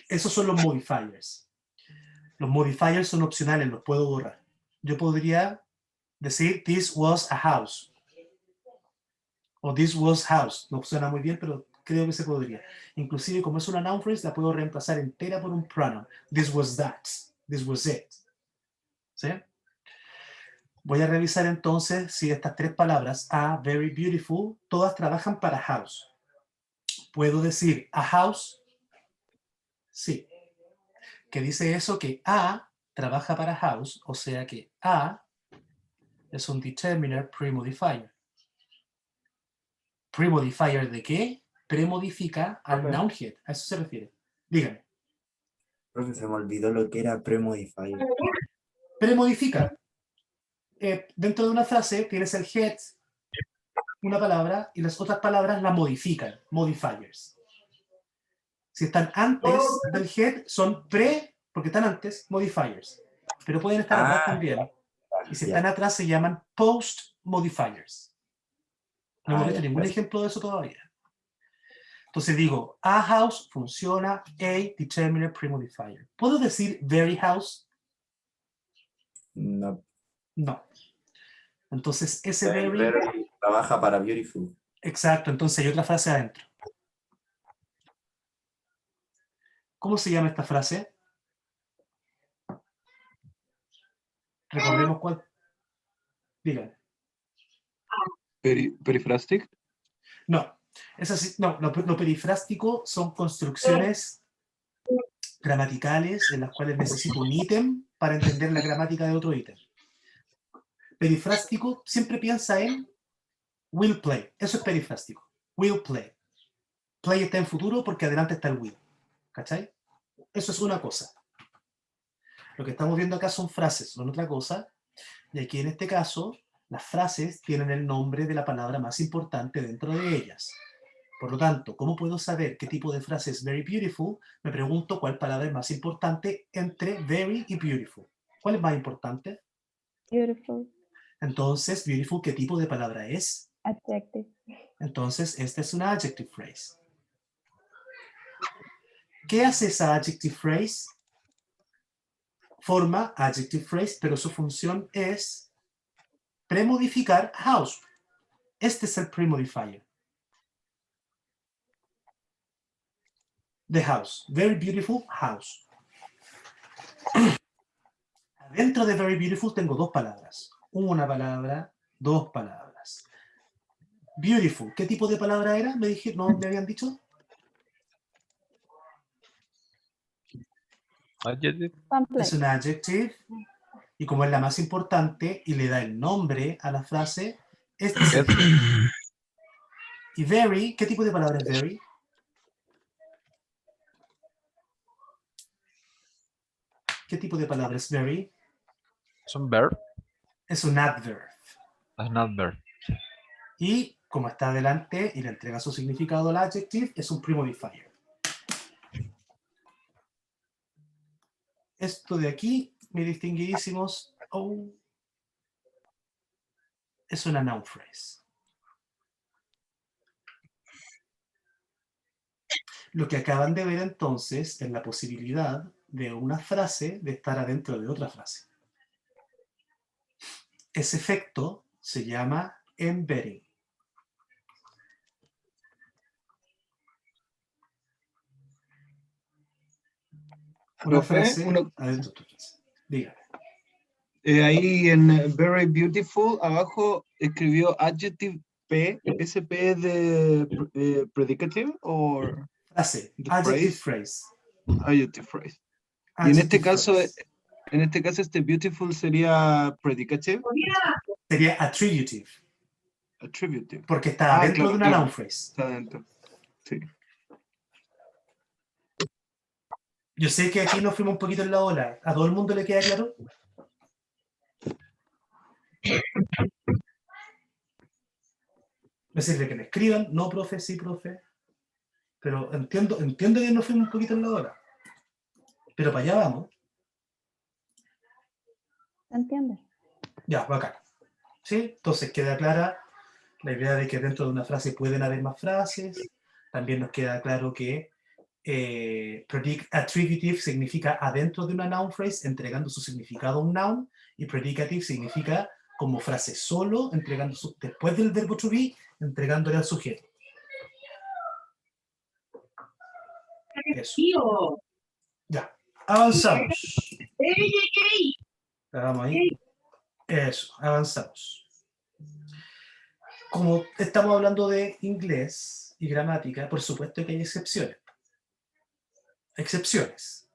Speaker 1: Esos son los modifiers. Los modifiers son opcionales, los puedo borrar. Yo podría decir, this was a house. O this was house. No suena muy bien, pero creo que se podría. Inclusive, como es una noun phrase, la puedo reemplazar entera por un pronoun. This was that. This was it. ¿Sí? Voy a revisar entonces si estas tres palabras, a, very beautiful, todas trabajan para house. ¿Puedo decir a house? Sí. ¿Qué dice eso? Que a trabaja para house, o sea que a es un determiner premodifier. ¿Premodifier de qué? Premodifica al noun head. A eso se refiere. Dígame.
Speaker 5: Profe, se me olvidó lo que era premodifier.
Speaker 1: Premodifica. Dentro de una frase tienes el head, una palabra, y las otras palabras la modifican. Modifiers. Si están antes del head, son porque están antes, modifiers. Pero pueden estar atrás también. Y si están atrás, se llaman post modifiers. No hemos visto ningún ejemplo de eso todavía. Entonces digo, a house funciona a determiner premodifier. ¿Puedo decir very house?
Speaker 5: No.
Speaker 1: No. Entonces ese very
Speaker 5: trabaja para beautiful.
Speaker 1: Exacto, entonces hay otra frase adentro. ¿Cómo se llama esta frase? Recordemos cuál. Díganme.
Speaker 4: Periphrastic.
Speaker 1: No, es así, no, lo perifrástico son construcciones gramaticales en las cuales necesito un ítem para entender la gramática de otro ítem. Perifrástico siempre piensa en will play, eso es perifrástico, will play. Play está en futuro porque adelante está el will, ¿cachai? Eso es una cosa. Lo que estamos viendo acá son frases, son otra cosa, y aquí en este caso las frases tienen el nombre de la palabra más importante dentro de ellas. Por lo tanto, ¿cómo puedo saber qué tipo de frase es very beautiful? Me pregunto cuál palabra es más importante entre very y beautiful. ¿Cuál es más importante?
Speaker 11: Beautiful.
Speaker 1: Entonces, beautiful, ¿qué tipo de palabra es?
Speaker 11: Adjective.
Speaker 1: Entonces, esta es una adjective phrase. ¿Qué hace esa adjective phrase? Forma adjective phrase, pero su función es premodificar house. Este es el premodifier. The house. Very beautiful house. Dentro de very beautiful tengo dos palabras. Una palabra, dos palabras. Beautiful. ¿Qué tipo de palabra era? ¿No me habían dicho?
Speaker 10: Adjective.
Speaker 1: Es un adjective. Y como es la más importante y le da el nombre a la frase, este es el verb. Y very, ¿qué tipo de palabra es very? ¿Qué tipo de palabra es very?
Speaker 10: ¿Es un verb?
Speaker 1: Es un adverb.
Speaker 10: Es un adverb.
Speaker 1: Y como está adelante y le entrega su significado al adjective, es un premodifier. Esto de aquí, mis distinguidísimos, es una noun phrase. Lo que acaban de ver entonces es la posibilidad de una frase de estar adentro de otra frase. Ese efecto se llama embedding. Una frase adentro de otra frase. Dígame.
Speaker 4: Ahí en very beautiful, abajo escribió adjective P. ¿Ese P es de predicative o
Speaker 1: frase? Adjective phrase.
Speaker 4: Adjective phrase. Y en este caso, este beautiful sería predicative.
Speaker 1: Sería attributive.
Speaker 4: Attributive.
Speaker 1: Porque está dentro de una noun phrase.
Speaker 4: Está dentro. Sí.
Speaker 1: Yo sé que aquí nos fuimos un poquito en la ola. ¿A todo el mundo le queda claro? Me sirve que me escriban. No, profe, sí, profe. Pero entiendo que nos fuimos un poquito en la ola. Pero para allá vamos.
Speaker 11: ¿Se entiende?
Speaker 1: Ya, bacán. ¿Sí? Entonces queda clara la idea de que dentro de una frase pueden haber más frases. También nos queda claro que attributive significa adentro de una noun phrase, entregando su significado a un noun, y predicative significa como frase solo, después del verbo to be, entregándole al sujeto. Eso. Ya, avanzamos. Hagamos ahí. Eso, avanzamos. Como estamos hablando de inglés y gramática, por supuesto que hay excepciones. Excepciones.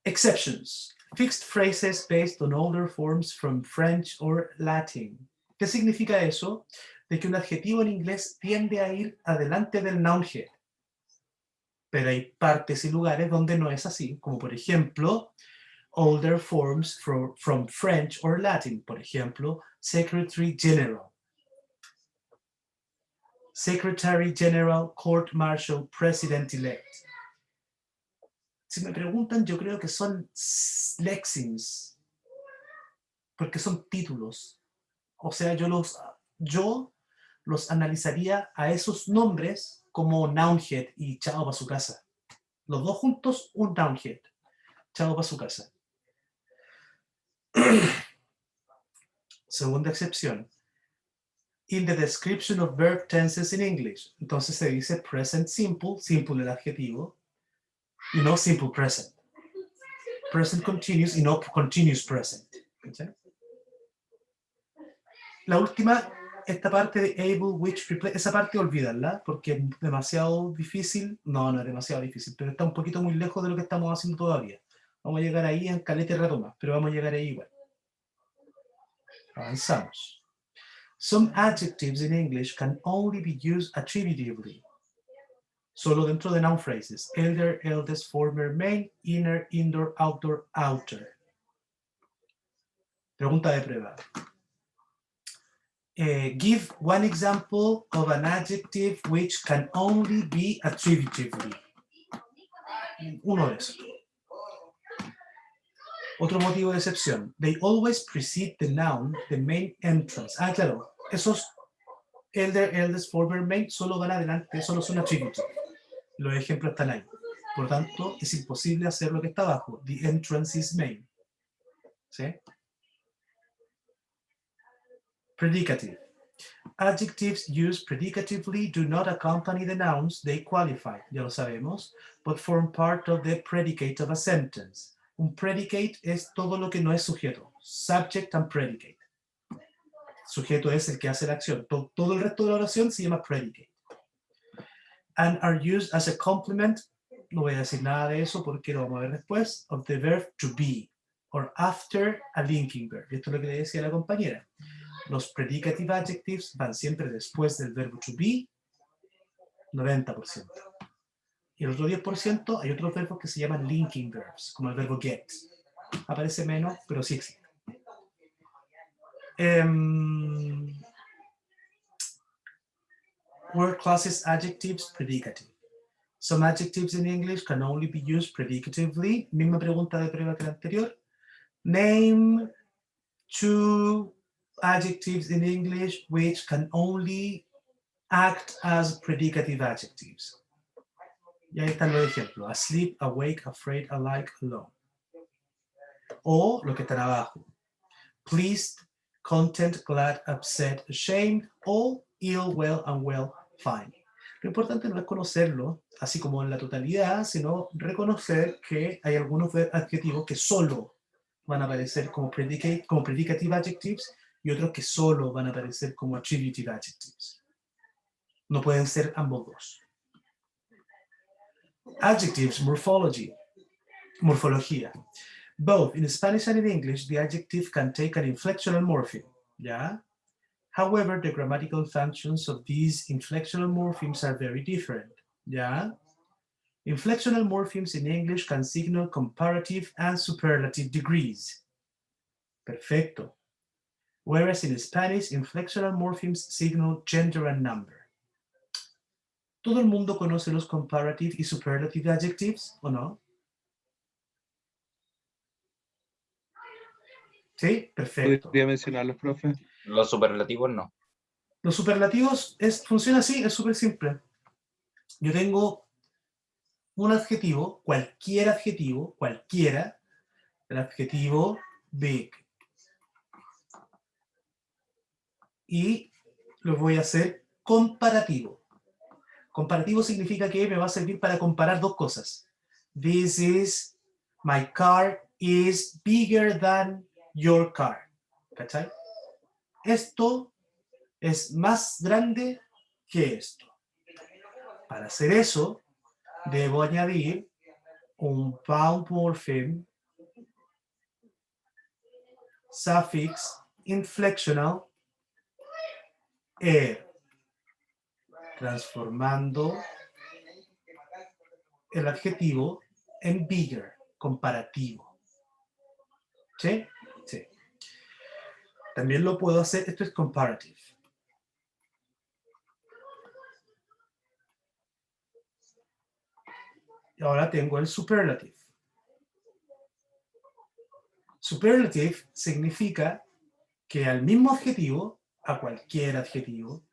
Speaker 1: Exceptions. Fixed phrases based on older forms from French or Latin. ¿Qué significa eso? De que un adjetivo en inglés tiende a ir adelante del noun head. Pero hay partes y lugares donde no es así, como por ejemplo, older forms from French or Latin. Por ejemplo, Secretary General. Secretary General, Court Martial, President-elect. Si me preguntan, yo creo que son lexemes, porque son títulos. O sea, yo los analizaría a esos nombres como noun head y chao para su casa. Los dos juntos, un noun head. Chao para su casa. Segunda excepción. In the description of verb tenses in English. Entonces se dice present simple, simple el adjetivo, y no simple present. Present continuous y no continuous present. ¿Okay? La última, esta parte de able, which, replace, esa parte olvídala, porque es demasiado difícil. No, no es demasiado difícil, pero está un poquito muy lejos de lo que estamos haciendo todavía. Vamos a llegar ahí en caleta y rato más, pero vamos a llegar ahí igual. Avanzamos. Some adjectives in English can only be used attributively. Solo dentro de noun phrases. Elder, eldest, former, main, inner, indoor, outdoor, outer. Pregunta de prueba. Give one example of an adjective which can only be attributively. Uno de esos. Otro motivo de excepción. They always precede the noun, the main entrance. Ah, claro. Esos elder, eldest, former, main solo van adelante, solo son attributive. Los ejemplos están ahí. Por lo tanto, es imposible hacer lo que está abajo. The entrance is main. ¿Sí? Predicative. Adjectives used predicatively do not accompany the nouns they qualify, ya lo sabemos, but form part of the predicate of a sentence. Un predicate es todo lo que no es sujeto. Subject and predicate. Sujeto es el que hace la acción. Todo el resto de la oración se llama predicate. And are used as a complement, no voy a decir nada de eso porque lo vamos a ver después, of the verb to be, or after a linking verb. Esto es lo que le decía la compañera. Los predicative adjectives van siempre después del verbo to be, 90%. Y el otro 10% hay otros verbos que se llaman linking verbs, como el verbo get. Aparece menos, pero sí existe. Word classes adjectives predicative. Some adjectives in English can only be used predicatively. Misma pregunta de prueba que la anterior. Name two adjectives in English which can only act as predicative adjectives. Y ahí están los ejemplos. Asleep, awake, afraid, alike, alone. O lo que están abajo. Pleased, content, glad, upset, ashamed, o ill, well, unwell, fine. Lo importante no es conocerlo, así como en la totalidad, sino reconocer que hay algunos adjetivos que solo van a aparecer como predicative adjectives y otros que solo van a aparecer como attributive adjectives. No pueden ser ambos dos. Adjectives, morphology. Morfología. Both in Spanish and in English, the adjective can take an inflectional morpheme. Yeah? However, the grammatical functions of these inflectional morphemes are very different. Yeah? Inflectional morphemes in English can signal comparative and superlative degrees. Perfecto. Whereas in Spanish, inflectional morphemes signal gender and number. ¿Todo el mundo conoce los comparative y superlative adjectives o no? ¿Sí? Perfecto.
Speaker 4: ¿Podría mencionarlos, profe?
Speaker 5: Los superlativos no.
Speaker 1: Los superlativos funciona así, es súper simple. Yo tengo un adjetivo, cualquiera, el adjetivo big. Y lo voy a hacer comparativo. Comparativo significa que me va a servir para comparar dos cosas. My car is bigger than your car. ¿Cachai? Esto es más grande que esto. Para hacer eso, debo añadir un bound morpheme suffix inflectional transformando el adjetivo en bigger, comparativo. ¿Sí? Sí. También lo puedo hacer, esto es comparative. Y ahora tengo el superlative. Superlative significa que al mismo adjetivo, a cualquier adjetivo,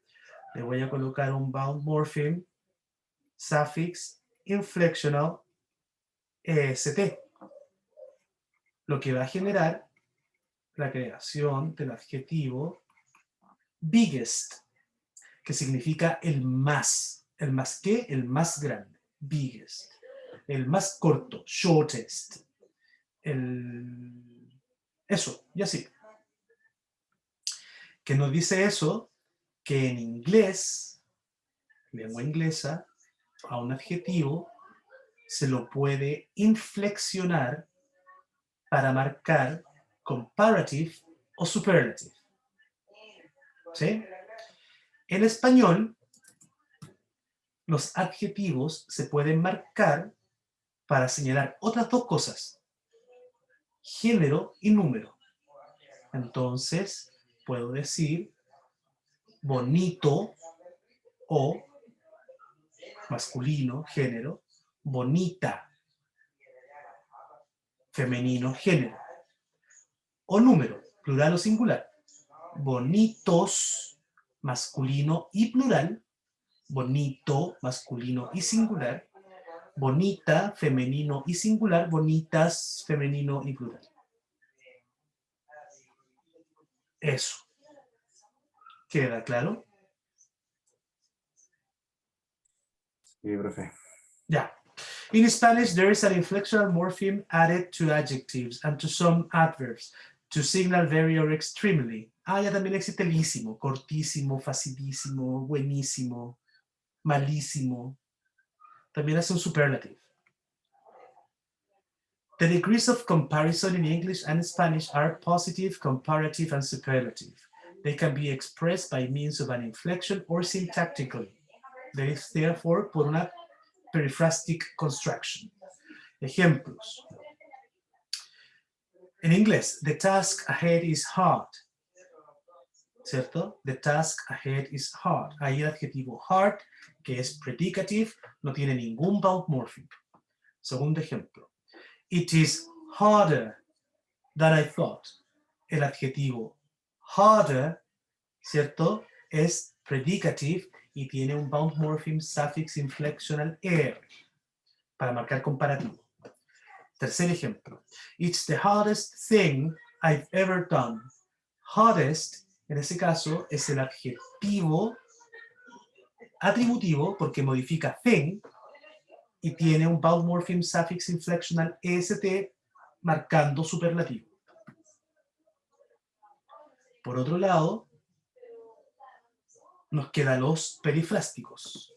Speaker 1: le voy a colocar un bound morpheme suffix inflectional est, lo que va a generar la creación del adjetivo biggest, que significa el más. ¿El más qué? El más grande. Biggest. El más corto. Shortest. Eso, y así. ¿Qué nos dice eso? Que en inglés, lengua inglesa, a un adjetivo se lo puede inflexionar para marcar comparative o superlative. ¿Sí? En español, los adjetivos se pueden marcar para señalar otras dos cosas: género y número. Entonces, puedo decir bonito o masculino, género, bonita, femenino, género. O número, plural o singular. Bonitos, masculino y plural. Bonito, masculino y singular. Bonita, femenino y singular. Bonitas, femenino y plural. Eso. ¿Queda claro?
Speaker 5: Sí, profe.
Speaker 1: Yeah. In Spanish, there is an inflectional morpheme added to adjectives and to some adverbs to signal very or extremely. Ya también existe lísimo, cortísimo, facilísimo, buenísimo, malísimo. También hace un superlative. The degrees of comparison in English and Spanish are positive, comparative, and superlative. They can be expressed by means of an inflection or syntactically. There is therefore por una periphrastic construction. Ejemplos. En inglés, the task ahead is hard. ¿Cierto? The task ahead is hard. Ahí el adjetivo hard, que es predicative, no tiene ningún bound morpheme. Segundo ejemplo. It is harder than I thought. El adjetivo harder, ¿cierto? Es predicative y tiene un bound morpheme suffix inflectional er para marcar comparativo. Tercer ejemplo. It's the hardest thing I've ever done. Hardest, en ese caso, es el adjetivo atributivo porque modifica thing y tiene un bound morpheme suffix inflectional est marcando superlativo. Por otro lado, nos quedan los perifrásticos.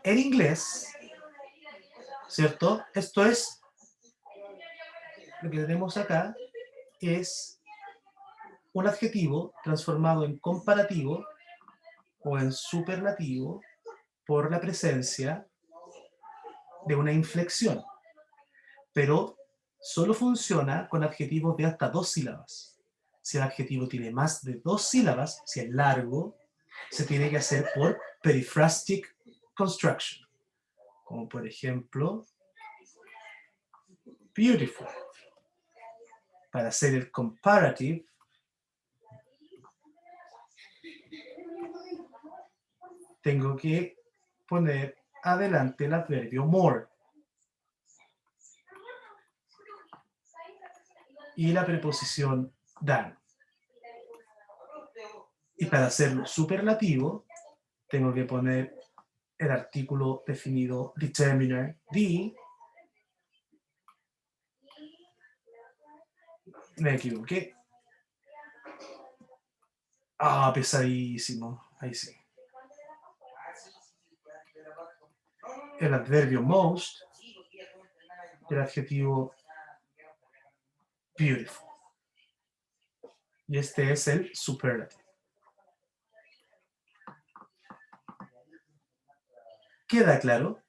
Speaker 1: En inglés, ¿cierto? Esto es, lo que tenemos acá, es un adjetivo transformado en comparativo o en superlativo por la presencia de una inflexión. Pero solo funciona con adjetivos de hasta 2 sílabas. Si el adjetivo tiene más de 2 sílabas, si es largo, se tiene que hacer por periphrastic construction. Como por ejemplo, beautiful. Para hacer el comparative, tengo que poner adelante el adverbio more. Y la preposición than. Y para hacerlo superlativo, tengo que poner el artículo definido determiner, the. Me equivoqué. Ah, pesadísimo. Ahí sí. El adverbio most, el adjetivo beautiful. Y este es el superlative. ¿Queda claro?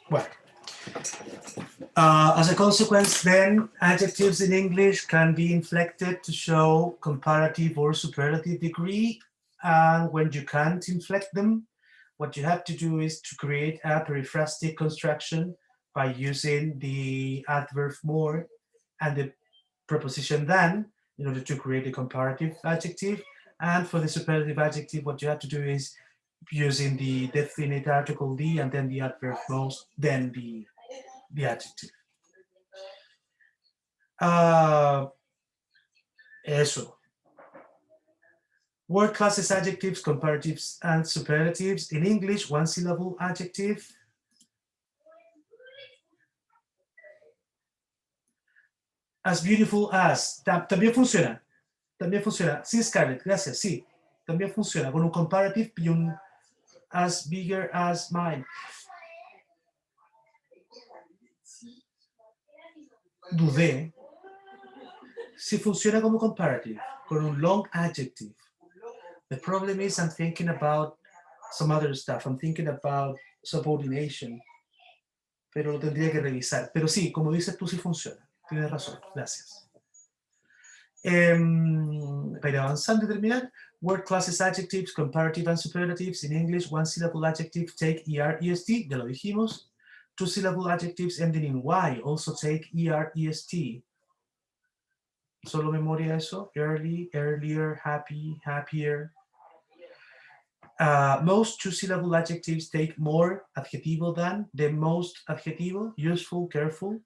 Speaker 1: Bueno. As a consequence, then, adjectives in English can be inflected to show comparative or superlative degree. And when you can't inflect them, what you have to do is to create a periphrastic construction by using the adverb more and the preposition than in order to create a comparative adjective. And for the superlative adjective, what you have to do is using the definite article the and then the adverb most, then the adjective. Eso. Word classes, adjectives, comparatives, and superlatives. In English, one syllable adjective. As beautiful as. También funciona. También funciona. Sí, Scarlett, gracias. Sí, también funciona. Con un comparative y un as bigger as mine. Dudé si funciona como comparative, con un long adjective. The problem is I'm thinking about some other stuff. I'm thinking about subordination. Pero lo tendría que revisar. Pero sí, como dices tú, sí funciona. Tienes razón. Gracias. Para ir avanzando y terminar, word classes, adjectives, comparative and superlatives. In English, one syllable adjective take ER, EST. Ya lo dijimos. Two syllable adjectives ending in Y also take ER, EST. Solo memoria eso. Early, earlier, happy, happier. Most two-syllable adjectives take more, adjetivo than, the most, adjetivo, useful, careful.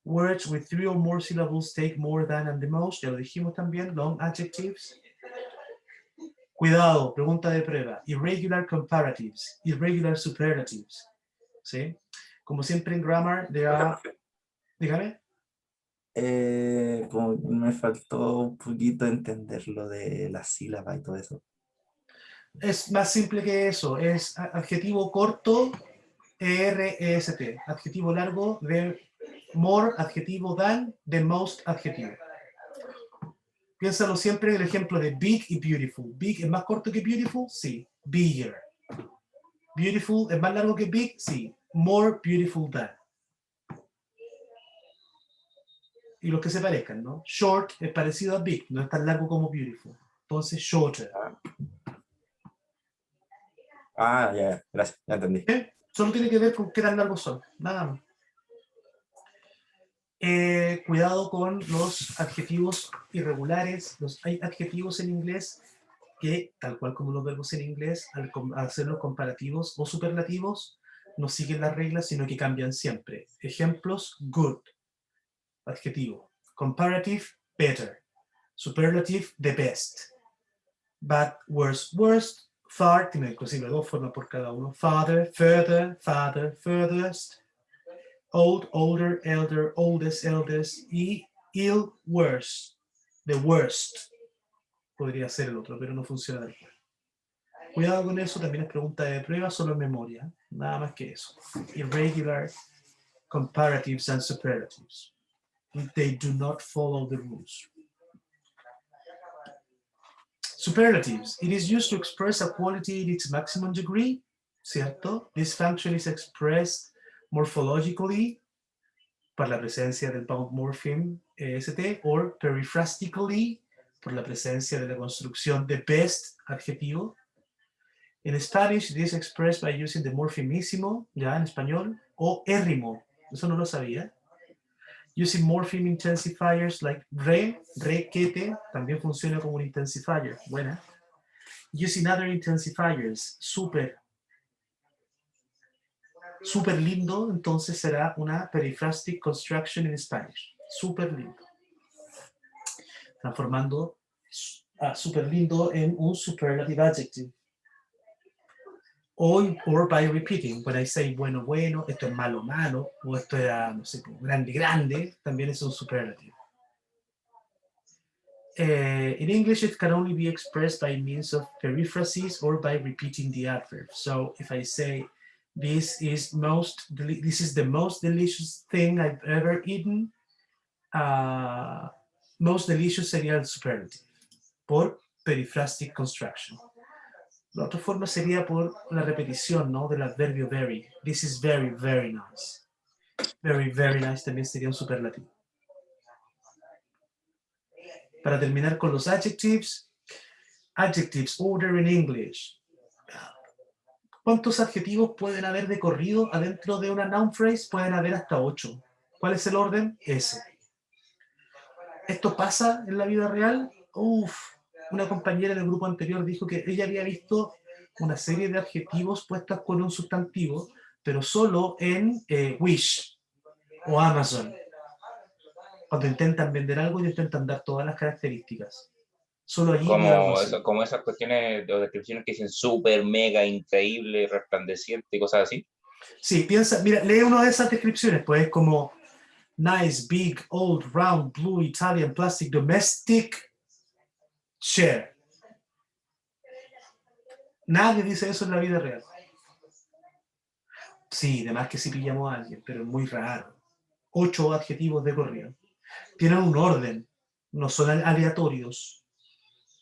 Speaker 1: Words with 3 or more syllables take more than and the most, ya lo dijimos también, long adjectives. Cuidado, pregunta de prueba. Irregular comparatives, irregular superlatives. ¿Sí? Como siempre en grammar, dígame.
Speaker 5: Como me faltó un poquito entender lo de la sílaba y todo eso.
Speaker 1: Es más simple que eso, es adjetivo corto, EREST, adjetivo largo, de more, adjetivo than, the most, adjetivo. Piénsalo siempre en el ejemplo de big y beautiful. Big es más corto que beautiful, sí. Bigger. Beautiful es más largo que big, sí. More beautiful than. Y los que se parezcan, ¿no? Short es parecido a big, no es tan largo como beautiful. Entonces, shorter.
Speaker 5: Ya, gracias, ya entendí.
Speaker 1: Solo tiene que ver con qué tan largos son, nada más. Cuidado con los adjetivos irregulares. Hay adjetivos en inglés que, tal cual como los verbos en inglés, al hacerlos comparativos o superlativos, no siguen las reglas, sino que cambian siempre. Ejemplos, good, adjetivo. Comparative, better. Superlative, the best. Bad, worst, worst. Far, tiene inclusive dos formas por cada uno. Father, further, father, furthest. Old, older, elder, oldest, eldest. Y ill, worse. The worst. Podría ser el otro, pero no funciona de igual. Cuidado con eso, también es pregunta de prueba, solo en memoria. Nada más que eso. Irregular comparatives and superlatives. They do not follow the rules. Superlatives. It is used to express a quality in its maximum degree, ¿cierto? This function is expressed morphologically por la presencia del bound morpheme EST, or periphrastically por la presencia de la construcción de best, adjetivo. In Spanish, this is expressed by using the morfemísimo, ya en español, o érrimo. Eso no lo sabía. Using morpheme intensifiers like requete, también funciona como un intensifier. Buena. Using other intensifiers, super lindo, entonces será una periphrastic construction in Spanish. Súper lindo. Transformando súper lindo en un superlative adjective. Or by repeating. When I say bueno, bueno, esto es malo, malo, o esto era, no sé, grande, grande, también es un superlative. In English, it can only be expressed by means of periphrasis or by repeating the adverb. So if I say, this is the most delicious thing I've ever eaten, most delicious sería el superlative, por periphrastic construction. La otra forma sería por la repetición, ¿no? Del adverbio very. This is very, very nice. Very, very nice también sería un superlativo. Para terminar con los adjectives. Adjectives, order in English. ¿Cuántos adjetivos pueden haber de corrido adentro de una noun phrase? Pueden haber hasta 8. ¿Cuál es el orden? Ese. ¿Esto pasa en la vida real? Una compañera del grupo anterior dijo que ella había visto una serie de adjetivos puestos con un sustantivo, pero solo en Wish o Amazon. Cuando intentan vender algo y intentan dar todas las características. Solo allí vi algo así.
Speaker 13: Como esas cuestiones o descripciones que dicen súper, mega, increíble, resplandeciente y cosas así.
Speaker 1: Sí, piensa, mira, lee una de esas descripciones, pues como nice, big, old, round, blue, Italian, plastic, domestic, chair. Nadie dice eso en la vida real. Sí, además que sí pillamos a alguien, pero es muy raro. 8 adjetivos de corrido. Tienen un orden, no son aleatorios.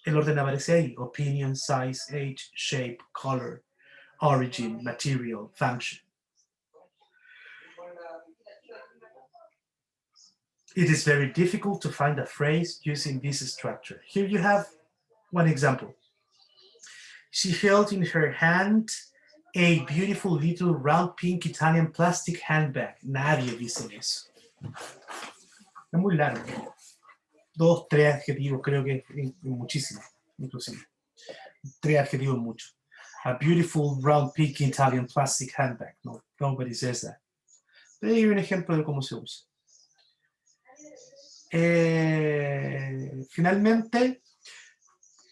Speaker 1: El orden aparece ahí: opinion, size, age, shape, color, origin, material, function. It is very difficult to find a phrase using this structure. Here you have one example. She held in her hand a beautiful little round pink Italian plastic handbag. Nadie dice eso. Es muy largo. 2, 3 adjetivos, creo que es muchísimo, inclusive. 3 adjetivos mucho. A beautiful round pink Italian plastic handbag. No, nobody says that. Pero hay un ejemplo de cómo se usa. Finalmente,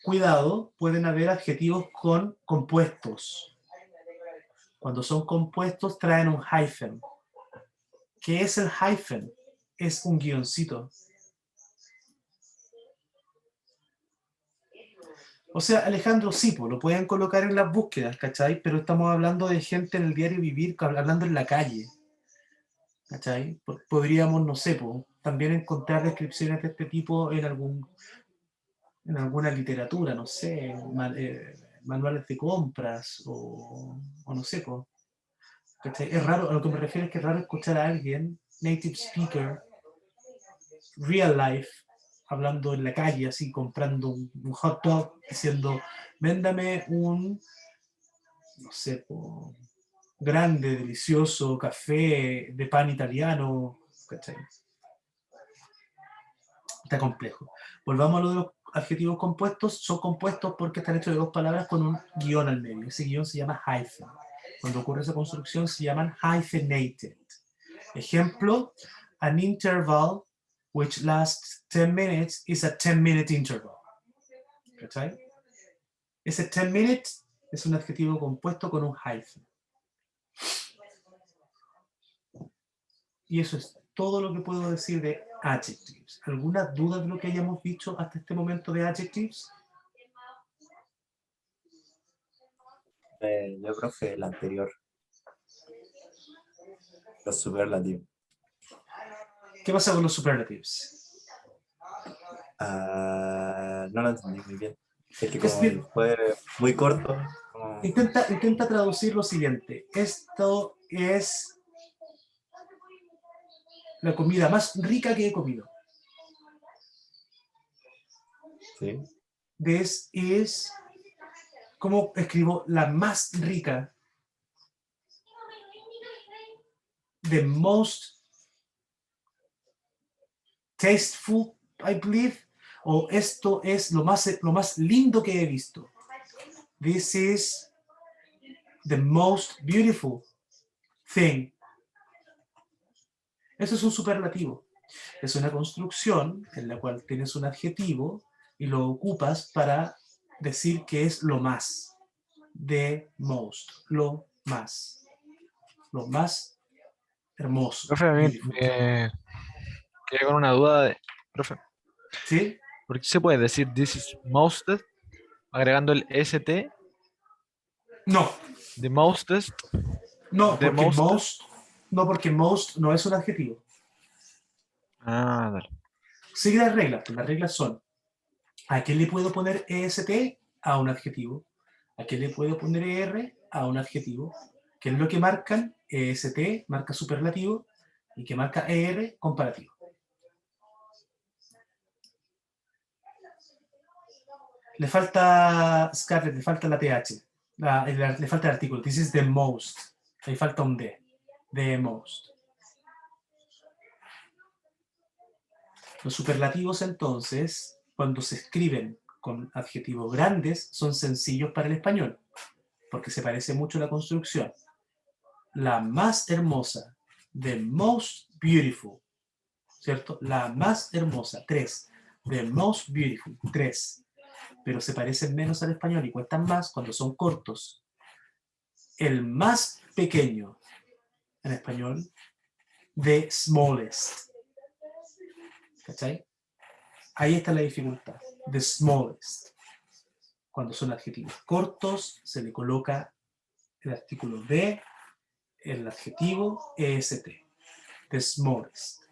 Speaker 1: cuidado, pueden haber adjetivos con compuestos. Cuando son compuestos traen un hyphen. ¿Qué es el hyphen? Es un guioncito. O sea, Alejandro, sí, pues, lo pueden colocar en las búsquedas, ¿cachai? Pero estamos hablando de gente en el diario vivir, hablando en la calle, ¿cachai? Podríamos, no sé, pues, también encontrar descripciones de este tipo en alguna literatura, no sé, manuales de compras o no sé, pues, ¿cachai? Es raro, a lo que me refiero es que es raro escuchar a alguien, native speaker, real life, hablando en la calle, así, comprando un hot dog, diciendo, véndame un, no sé, grande, delicioso café de pan italiano, ¿cachai? Está complejo. Volvamos a lo de los adjetivos compuestos. Son compuestos porque están hechos de 2 palabras con un guión al medio. Ese guión se llama hyphen. Cuando ocurre esa construcción se llaman hyphenated. Ejemplo, an interval which lasts 10 minutes is a 10-minute interval. ¿Cachai? Ese 10 minutes es un adjetivo compuesto con un hyphen. Y eso es todo lo que puedo decir de adjectives. ¿Alguna duda de lo que hayamos dicho hasta este momento de adjectives?
Speaker 5: Yo creo que el anterior. Los superlativos.
Speaker 1: ¿Qué pasa con los superlatives?
Speaker 5: No lo entendí muy bien. Es que
Speaker 1: Es bien.
Speaker 5: como fue muy corto. Como...
Speaker 1: Intenta traducir lo siguiente. Esto es la comida más rica que he comido.
Speaker 5: Sí.
Speaker 1: This is, ¿cómo escribo? La más rica. The most tasteful, I believe. O esto es lo más lindo que he visto. This is the most beautiful thing. Eso es un superlativo. Es una construcción en la cual tienes un adjetivo y lo ocupas para decir que es lo más. The most. Lo más. Lo más hermoso.
Speaker 10: Profe, a mí
Speaker 1: Beautiful.
Speaker 10: me quedé con una duda de, profe,
Speaker 1: ¿Sí?
Speaker 10: ¿por qué se puede decir this is mostest agregando el st
Speaker 1: No.
Speaker 10: the mostest?
Speaker 1: No,
Speaker 10: The
Speaker 1: porque
Speaker 10: mostest.
Speaker 1: porque most no es un adjetivo.
Speaker 10: Ah, dale.
Speaker 1: Sigue las reglas, pues las reglas son: ¿a qué le puedo poner est? A un adjetivo. ¿A qué le puedo poner er? A un adjetivo. ¿Qué es lo que marcan? est marca superlativo y que marca er comparativo. Le falta, Scarlett, le falta la th. Le falta el artículo. This is the most. Ahí falta un d. The most. Los superlativos, entonces, cuando se escriben con adjetivos grandes, son sencillos para el español, porque se parece mucho a la construcción. La más hermosa, the most beautiful, ¿cierto? La más hermosa, 3. The most beautiful, 3. Pero se parecen menos al español y cuestan más cuando son cortos. El más pequeño, en español, the smallest. ¿Cachai? Ahí está la dificultad. The smallest. Cuando son adjetivos cortos, se le coloca el artículo de, el adjetivo est. The smallest.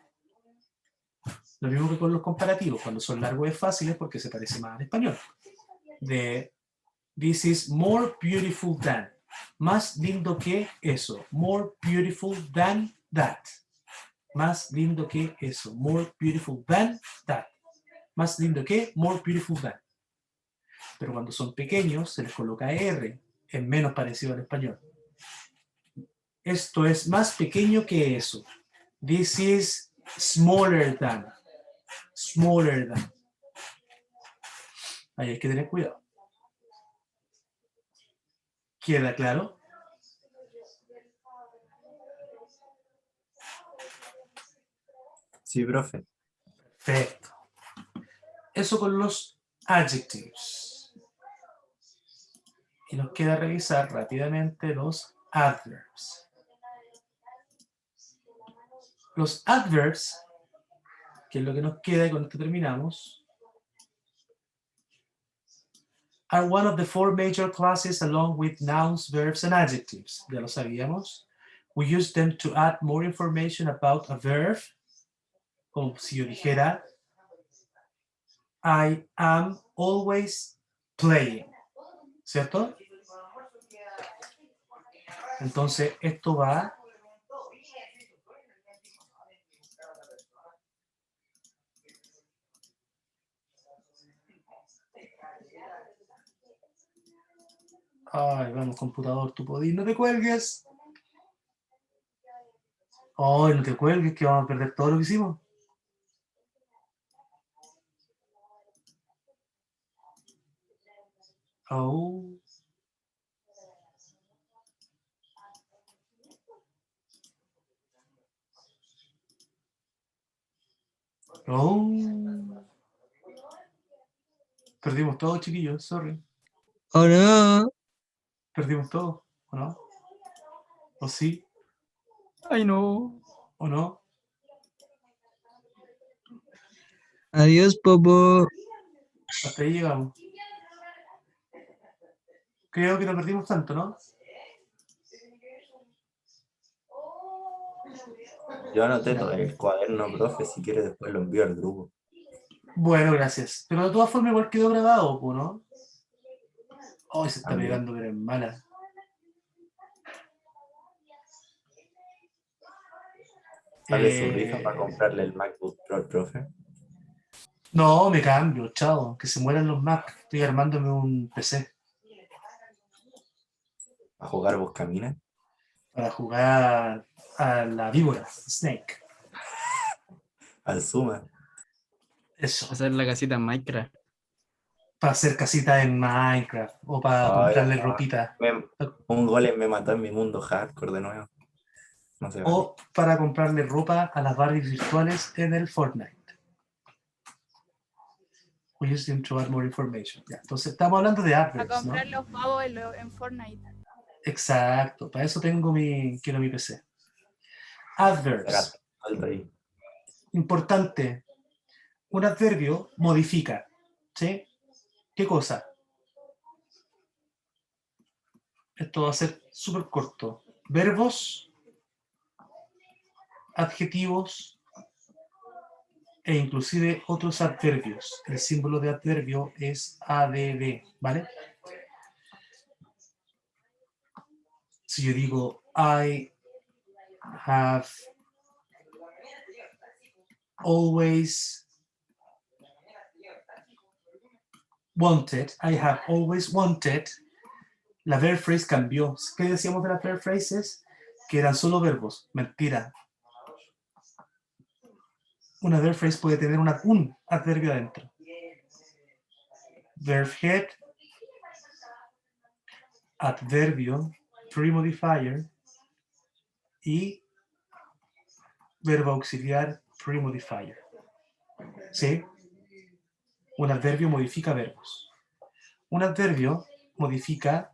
Speaker 1: Lo mismo que con los comparativos. Cuando son largos es fácil, es porque se parece más al español. This is more beautiful than. Más lindo que eso. More beautiful than that. Más lindo que eso. More beautiful than that. Más lindo que more beautiful than. Pero cuando son pequeños se les coloca R. Es menos parecido al español. Esto es más pequeño que eso. This is smaller than. Smaller than. Ahí hay que tener cuidado. ¿Queda claro?
Speaker 5: Sí, profe.
Speaker 1: Perfecto. Eso con los adjectives. Y nos queda revisar rápidamente los adverbs. Los adverbs, que es lo que nos queda y con esto terminamos, are one of the 4 major classes along with nouns, verbs, and adjectives. Ya lo sabíamos. We use them to add more information about a verb. Como si yo dijera, I am always playing. ¿Cierto? Entonces, esto va ay, vamos, computador, tú podís, no te cuelgues. Ay, no te cuelgues, que vamos a perder todo lo que hicimos. Oh. Oh. Perdimos todo, chiquillos, sorry.
Speaker 14: Oh no.
Speaker 1: Perdimos todo, ¿o no? ¿O sí?
Speaker 14: Ay no.
Speaker 1: ¿O no?
Speaker 14: Adiós, Popo.
Speaker 1: Hasta ahí llegamos. Creo que no perdimos tanto, ¿no?
Speaker 5: Yo anoté todo en el cuaderno, profe, si quiere después lo envío al grupo.
Speaker 1: Bueno, gracias. Pero de todas formas igual quedó grabado, ¿no? Ay, se está
Speaker 5: También.
Speaker 1: pegando, pero es mala.
Speaker 5: ¿Sale su rifa para comprarle el MacBook Pro al profe?
Speaker 1: No, me cambio, chao. Que se mueran los Mac. Estoy armándome un PC
Speaker 5: ¿A jugar Buscamina?
Speaker 1: para jugar a la víbora, Snake.
Speaker 5: Al Suma.
Speaker 1: Eso.
Speaker 15: Hacer la casita en Minecraft.
Speaker 1: Para hacer casitas en Minecraft o para
Speaker 5: Ay,
Speaker 1: comprarle
Speaker 5: no.
Speaker 1: ropita.
Speaker 5: Un golem me mató en mi mundo hardcore de nuevo. No se vale.
Speaker 1: O para comprarle ropa a las Barbies virtuales en el Fortnite. We just need to add more information. Ya, entonces estamos hablando de
Speaker 15: A
Speaker 1: adverbs, ¿no?
Speaker 15: comprar los pavos en Fortnite.
Speaker 1: Exacto, para eso quiero mi PC. Adverbs.
Speaker 5: Alto ahí.
Speaker 1: Importante. Un adverbio modifica. ¿Sí? ¿Qué cosa? Esto va a ser súper corto. Verbos, adjetivos e inclusive otros adverbios. El símbolo de adverbio es ADV, ¿vale? Si yo digo I have always wanted, I have always wanted, la verb phrase cambió. ¿Qué decíamos de las verb phrases? Que eran solo verbos. Mentira. Una verb phrase puede tener un adverbio adentro. Verb head, adverbio, premodifier y verbo auxiliar, premodifier. ¿Sí? Un adverbio modifica verbos. Un adverbio modifica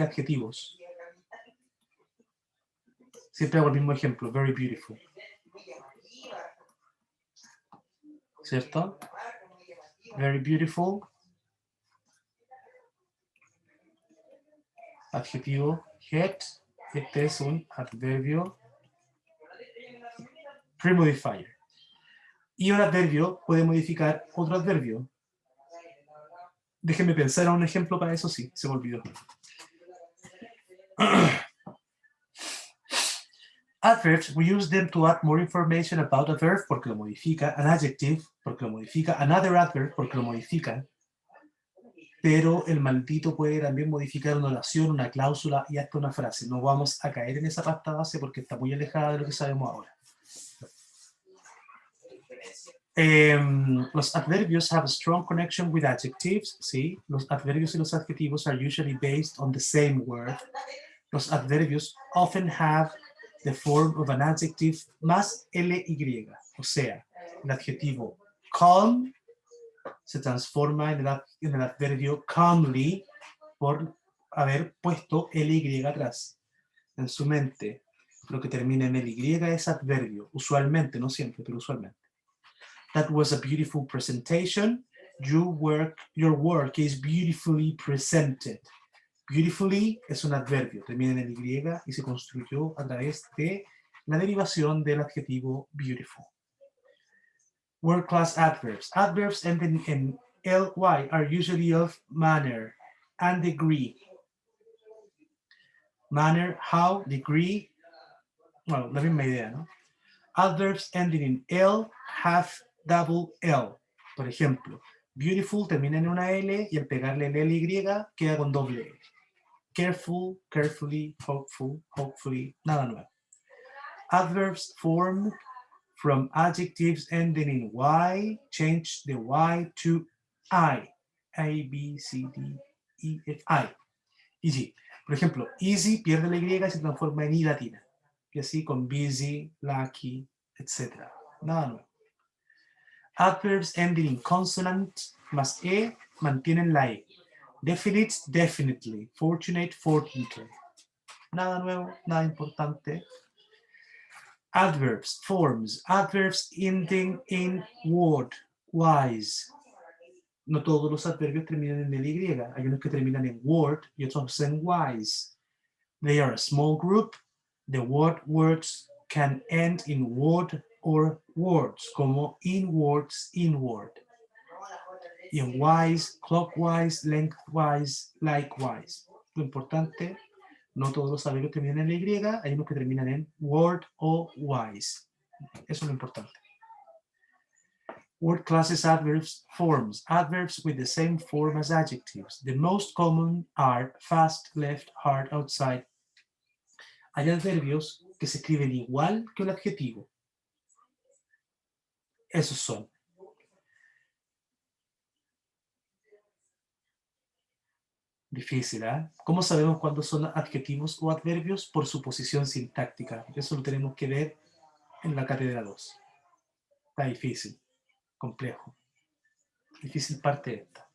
Speaker 1: adjetivos. Siempre hago el mismo ejemplo, very beautiful. ¿Cierto? Very beautiful. Adjetivo, head. Este es un adverbio premodifier. Y un adverbio puede modificar otro adverbio. Déjenme pensar a un ejemplo para eso, sí, se me olvidó. Adverbs, we use them to add more information about a verb porque lo modifica, an adjective porque lo modifica, another adverb porque lo modifica, pero el maldito puede también modificar una oración, una cláusula y hasta una frase. No vamos a caer en esa pasta base porque está muy alejada de lo que sabemos ahora. Los adverbios have a strong connection with adjectives, ¿sí? Los adverbios y los adjetivos are usually based on the same word. Los adverbios often have the form of an adjective más ly, o sea, el adjetivo calm se transforma en el adverbio calmly por haber puesto ly atrás. En su mente, lo que termina en ly es adverbio, usualmente, no siempre, pero usualmente. That was a beautiful presentation. Your work is beautifully presented. Beautifully es un adverbio, termina en y y se construyó a través de la derivación del adjetivo beautiful. Word class adverbs. Adverbs ending in ly are usually of manner and degree. Manner, how, degree. Well, la misma idea, ¿no? Adverbs ending in L have double L. Por ejemplo, beautiful termina en una L y al pegarle el ly queda con doble L. Careful, carefully, hopeful, hopefully, nada nuevo. Adverbs formed from adjectives ending in Y, change the Y to I. A, B, C, D, E, F, I. Easy. Por ejemplo, easy pierde la Y y se transforma en I latina. Y así con busy, lucky, etc. Nada nuevo. Adverbs ending in consonant más E mantienen la E. Definite, definitely. Fortunate, fortunately. Nada nuevo, nada importante. Adverbs, forms, adverbs ending in word, wise. No todos los adverbios terminan en el Y. Hay unos que terminan en word y otros en wise. They are a small group. The words can end in word or words, como inwards, inward. Y en wise, clockwise, lengthwise, likewise. Lo importante, no todos los adverbios terminan en Y, hay unos que terminan en word o wise. Eso es lo importante. Word classes, adverbs, forms. Adverbs with the same form as adjectives. The most common are fast, left, hard, outside. Hay adverbios que se escriben igual que el adjetivo. Esos son. Difícil, ¿eh? ¿Cómo sabemos cuándo son adjetivos o adverbios? Por su posición sintáctica. Eso lo tenemos que ver en la cátedra 2. Está difícil, complejo. Difícil parte esta.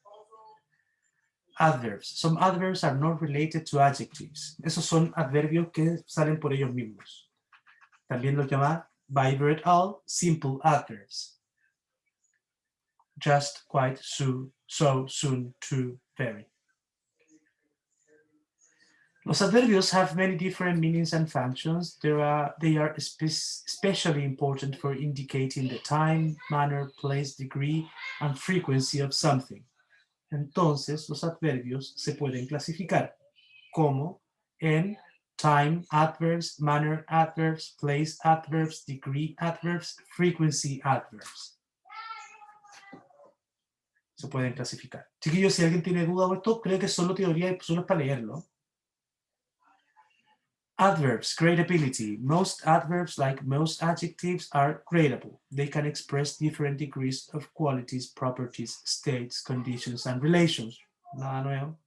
Speaker 1: Adverbs. Some adverbs are not related to adjectives. Esos son adverbios que salen por ellos mismos. También los llama Biber et al. Simple adverbs. Just, quite, so, soon, to, very. Los adverbios have many different meanings and functions. They are especially important for indicating the time, manner, place, degree, and frequency of something. Entonces, los adverbios se pueden clasificar como en time adverbs, manner adverbs, place adverbs, degree adverbs, frequency adverbs. Se pueden clasificar. Chiquillos, si alguien tiene duda de esto, creo que es solo teoría y solo es para leerlo. Adverbs, gradability. Most adverbs, like most adjectives, are gradable. They can express different degrees of qualities, properties, states, conditions, and relations. Nada nuevo.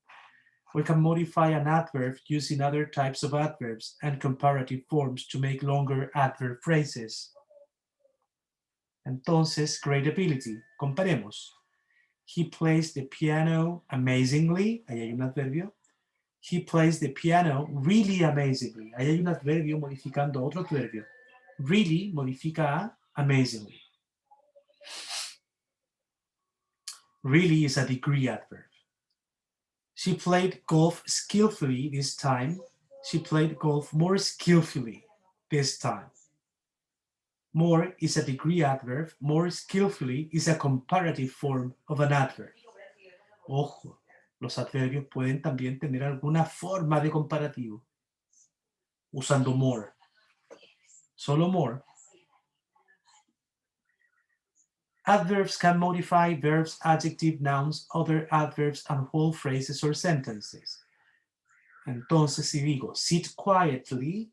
Speaker 1: We can modify an adverb using other types of adverbs and comparative forms to make longer adverb phrases. Entonces, gradability. Comparemos. He plays the piano amazingly. Ahí hay un adverbio. He plays the piano really amazingly. Ahí hay un adverbio modificando otro adverbio. Really modifica a amazingly. Really is a degree adverb. She played golf skillfully this time. She played golf more skillfully this time. More is a degree adverb. More skillfully is a comparative form of an adverb. Ojo. Los adverbios pueden también tener alguna forma de comparativo, usando more. Solo more. Adverbs can modify verbs, adjective, nouns, other adverbs, and whole phrases or sentences. Entonces, si digo sit quietly,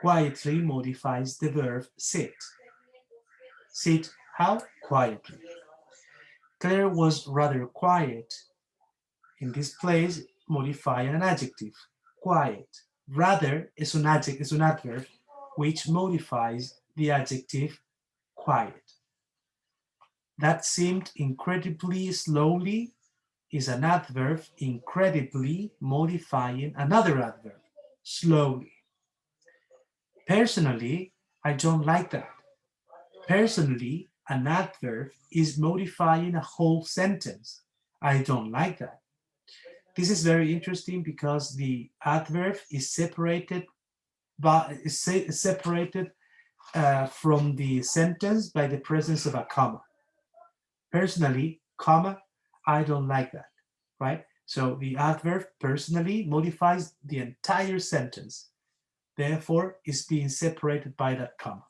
Speaker 1: quietly modifies the verb sit. Sit how? Quietly. Claire was rather quiet. In this place, modify an adjective, quiet. Rather is an adverb which modifies the adjective quiet. That seemed incredibly slowly is an adverb incredibly modifying another adverb, slowly. Personally, I don't like that. Personally, an adverb is modifying a whole sentence. I don't like that. This is very interesting because the adverb is separated from the sentence by the presence of a comma. Personally, comma, I don't like that, right? So the adverb personally modifies the entire sentence. Therefore, it's being separated by that comma.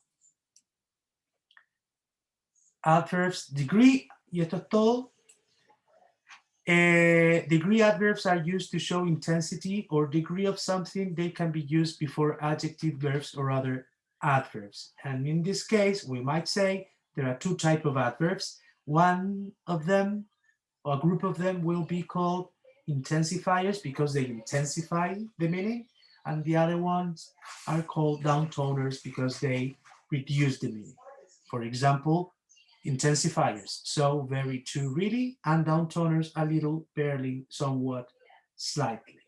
Speaker 1: Adverbs, degree, y esto es todo. Degree adverbs are used to show intensity or degree of something. They can be used before adjective verbs or other adverbs. And in this case, we might say there are two types of adverbs. One of them, or a group of them, will be called intensifiers because they intensify the meaning. And the other ones are called downtoners because they reduce the meaning. For example, intensifiers, so, very, too, really, and downtoners, a little, barely, somewhat, slightly.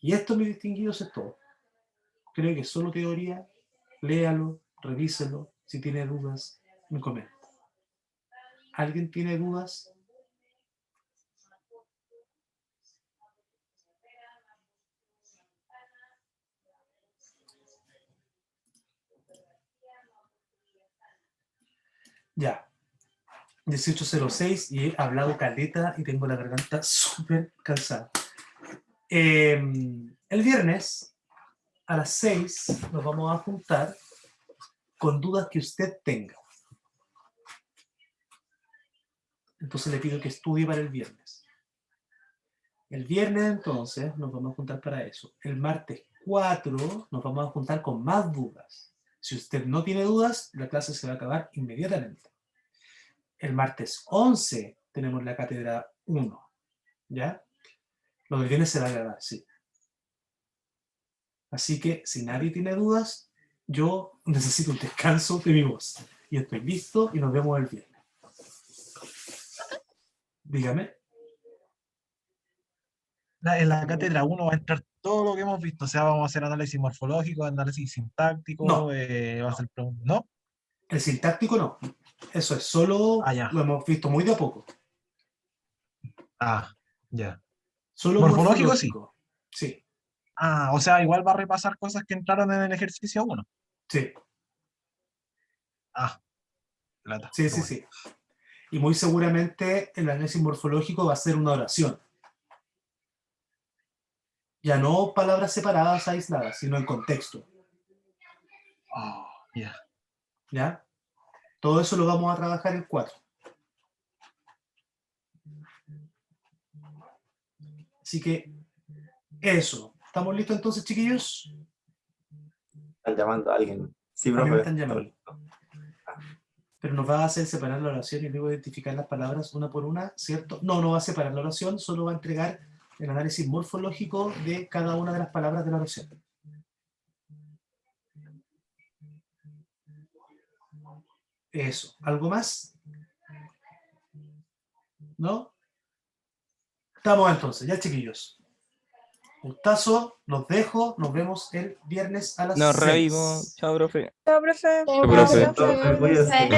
Speaker 1: Y esto, mis distinguidos, es todo. Creo que es solo teoría. Léalo, revíselo. Si tiene dudas, me comenta. ¿Alguien tiene dudas? Ya, 18:06 y he hablado caleta y tengo la garganta súper cansada. El viernes a las 6 nos vamos a juntar con dudas que usted tenga. Entonces le pido que estudie para el viernes. El viernes entonces nos vamos a juntar para eso. El martes 4 nos vamos a juntar con más dudas. Si usted no tiene dudas, la clase se va a acabar inmediatamente. El martes 11 tenemos la cátedra 1. ¿Ya? Lo del viernes se va a grabar, sí. Así que, si nadie tiene dudas, yo necesito un descanso de mi voz. Y estoy listo y nos vemos el viernes. Dígame.
Speaker 7: En la cátedra 1 va a entrar todo lo que hemos visto. O sea, vamos a hacer análisis morfológico, análisis sintáctico,
Speaker 1: No.
Speaker 7: va a ser ¿no?
Speaker 1: El sintáctico no. Eso es solo,
Speaker 7: Ah, ya.
Speaker 1: lo hemos visto muy de a poco.
Speaker 7: Ah, ya.
Speaker 1: Solo
Speaker 7: Morfológico, sí.
Speaker 1: morfológico. Sí.
Speaker 7: Ah, o sea, igual va a repasar cosas que entraron en el ejercicio 1.
Speaker 1: Sí.
Speaker 7: Ah, plata.
Speaker 1: Sí,
Speaker 7: Qué
Speaker 1: sí,
Speaker 7: bueno.
Speaker 1: sí. Y muy seguramente el análisis morfológico va a ser una oración. Ya no palabras separadas, aisladas, sino en contexto.
Speaker 7: Oh, ya.
Speaker 1: ¿Ya? Todo eso lo vamos a trabajar en 4. Así que, eso. ¿Estamos listos entonces, chiquillos?
Speaker 5: Están llamando a alguien. Sí,
Speaker 1: A mí me
Speaker 5: profe.
Speaker 1: están llamando. Pero nos va a hacer separar la oración y luego identificar las palabras una por una, ¿cierto? No, no va a separar la oración, solo va a entregar el análisis morfológico de cada una de las palabras de la oración. Eso. ¿Algo más? ¿No? Estamos entonces, ya chiquillos. Gustazo, los dejo, nos vemos el viernes a las
Speaker 16: Nos
Speaker 1: 6.
Speaker 16: revimos. Chao, profe.
Speaker 15: Chao, profe.
Speaker 6: Chao,
Speaker 16: profe.
Speaker 6: profe.
Speaker 5: Cuídense.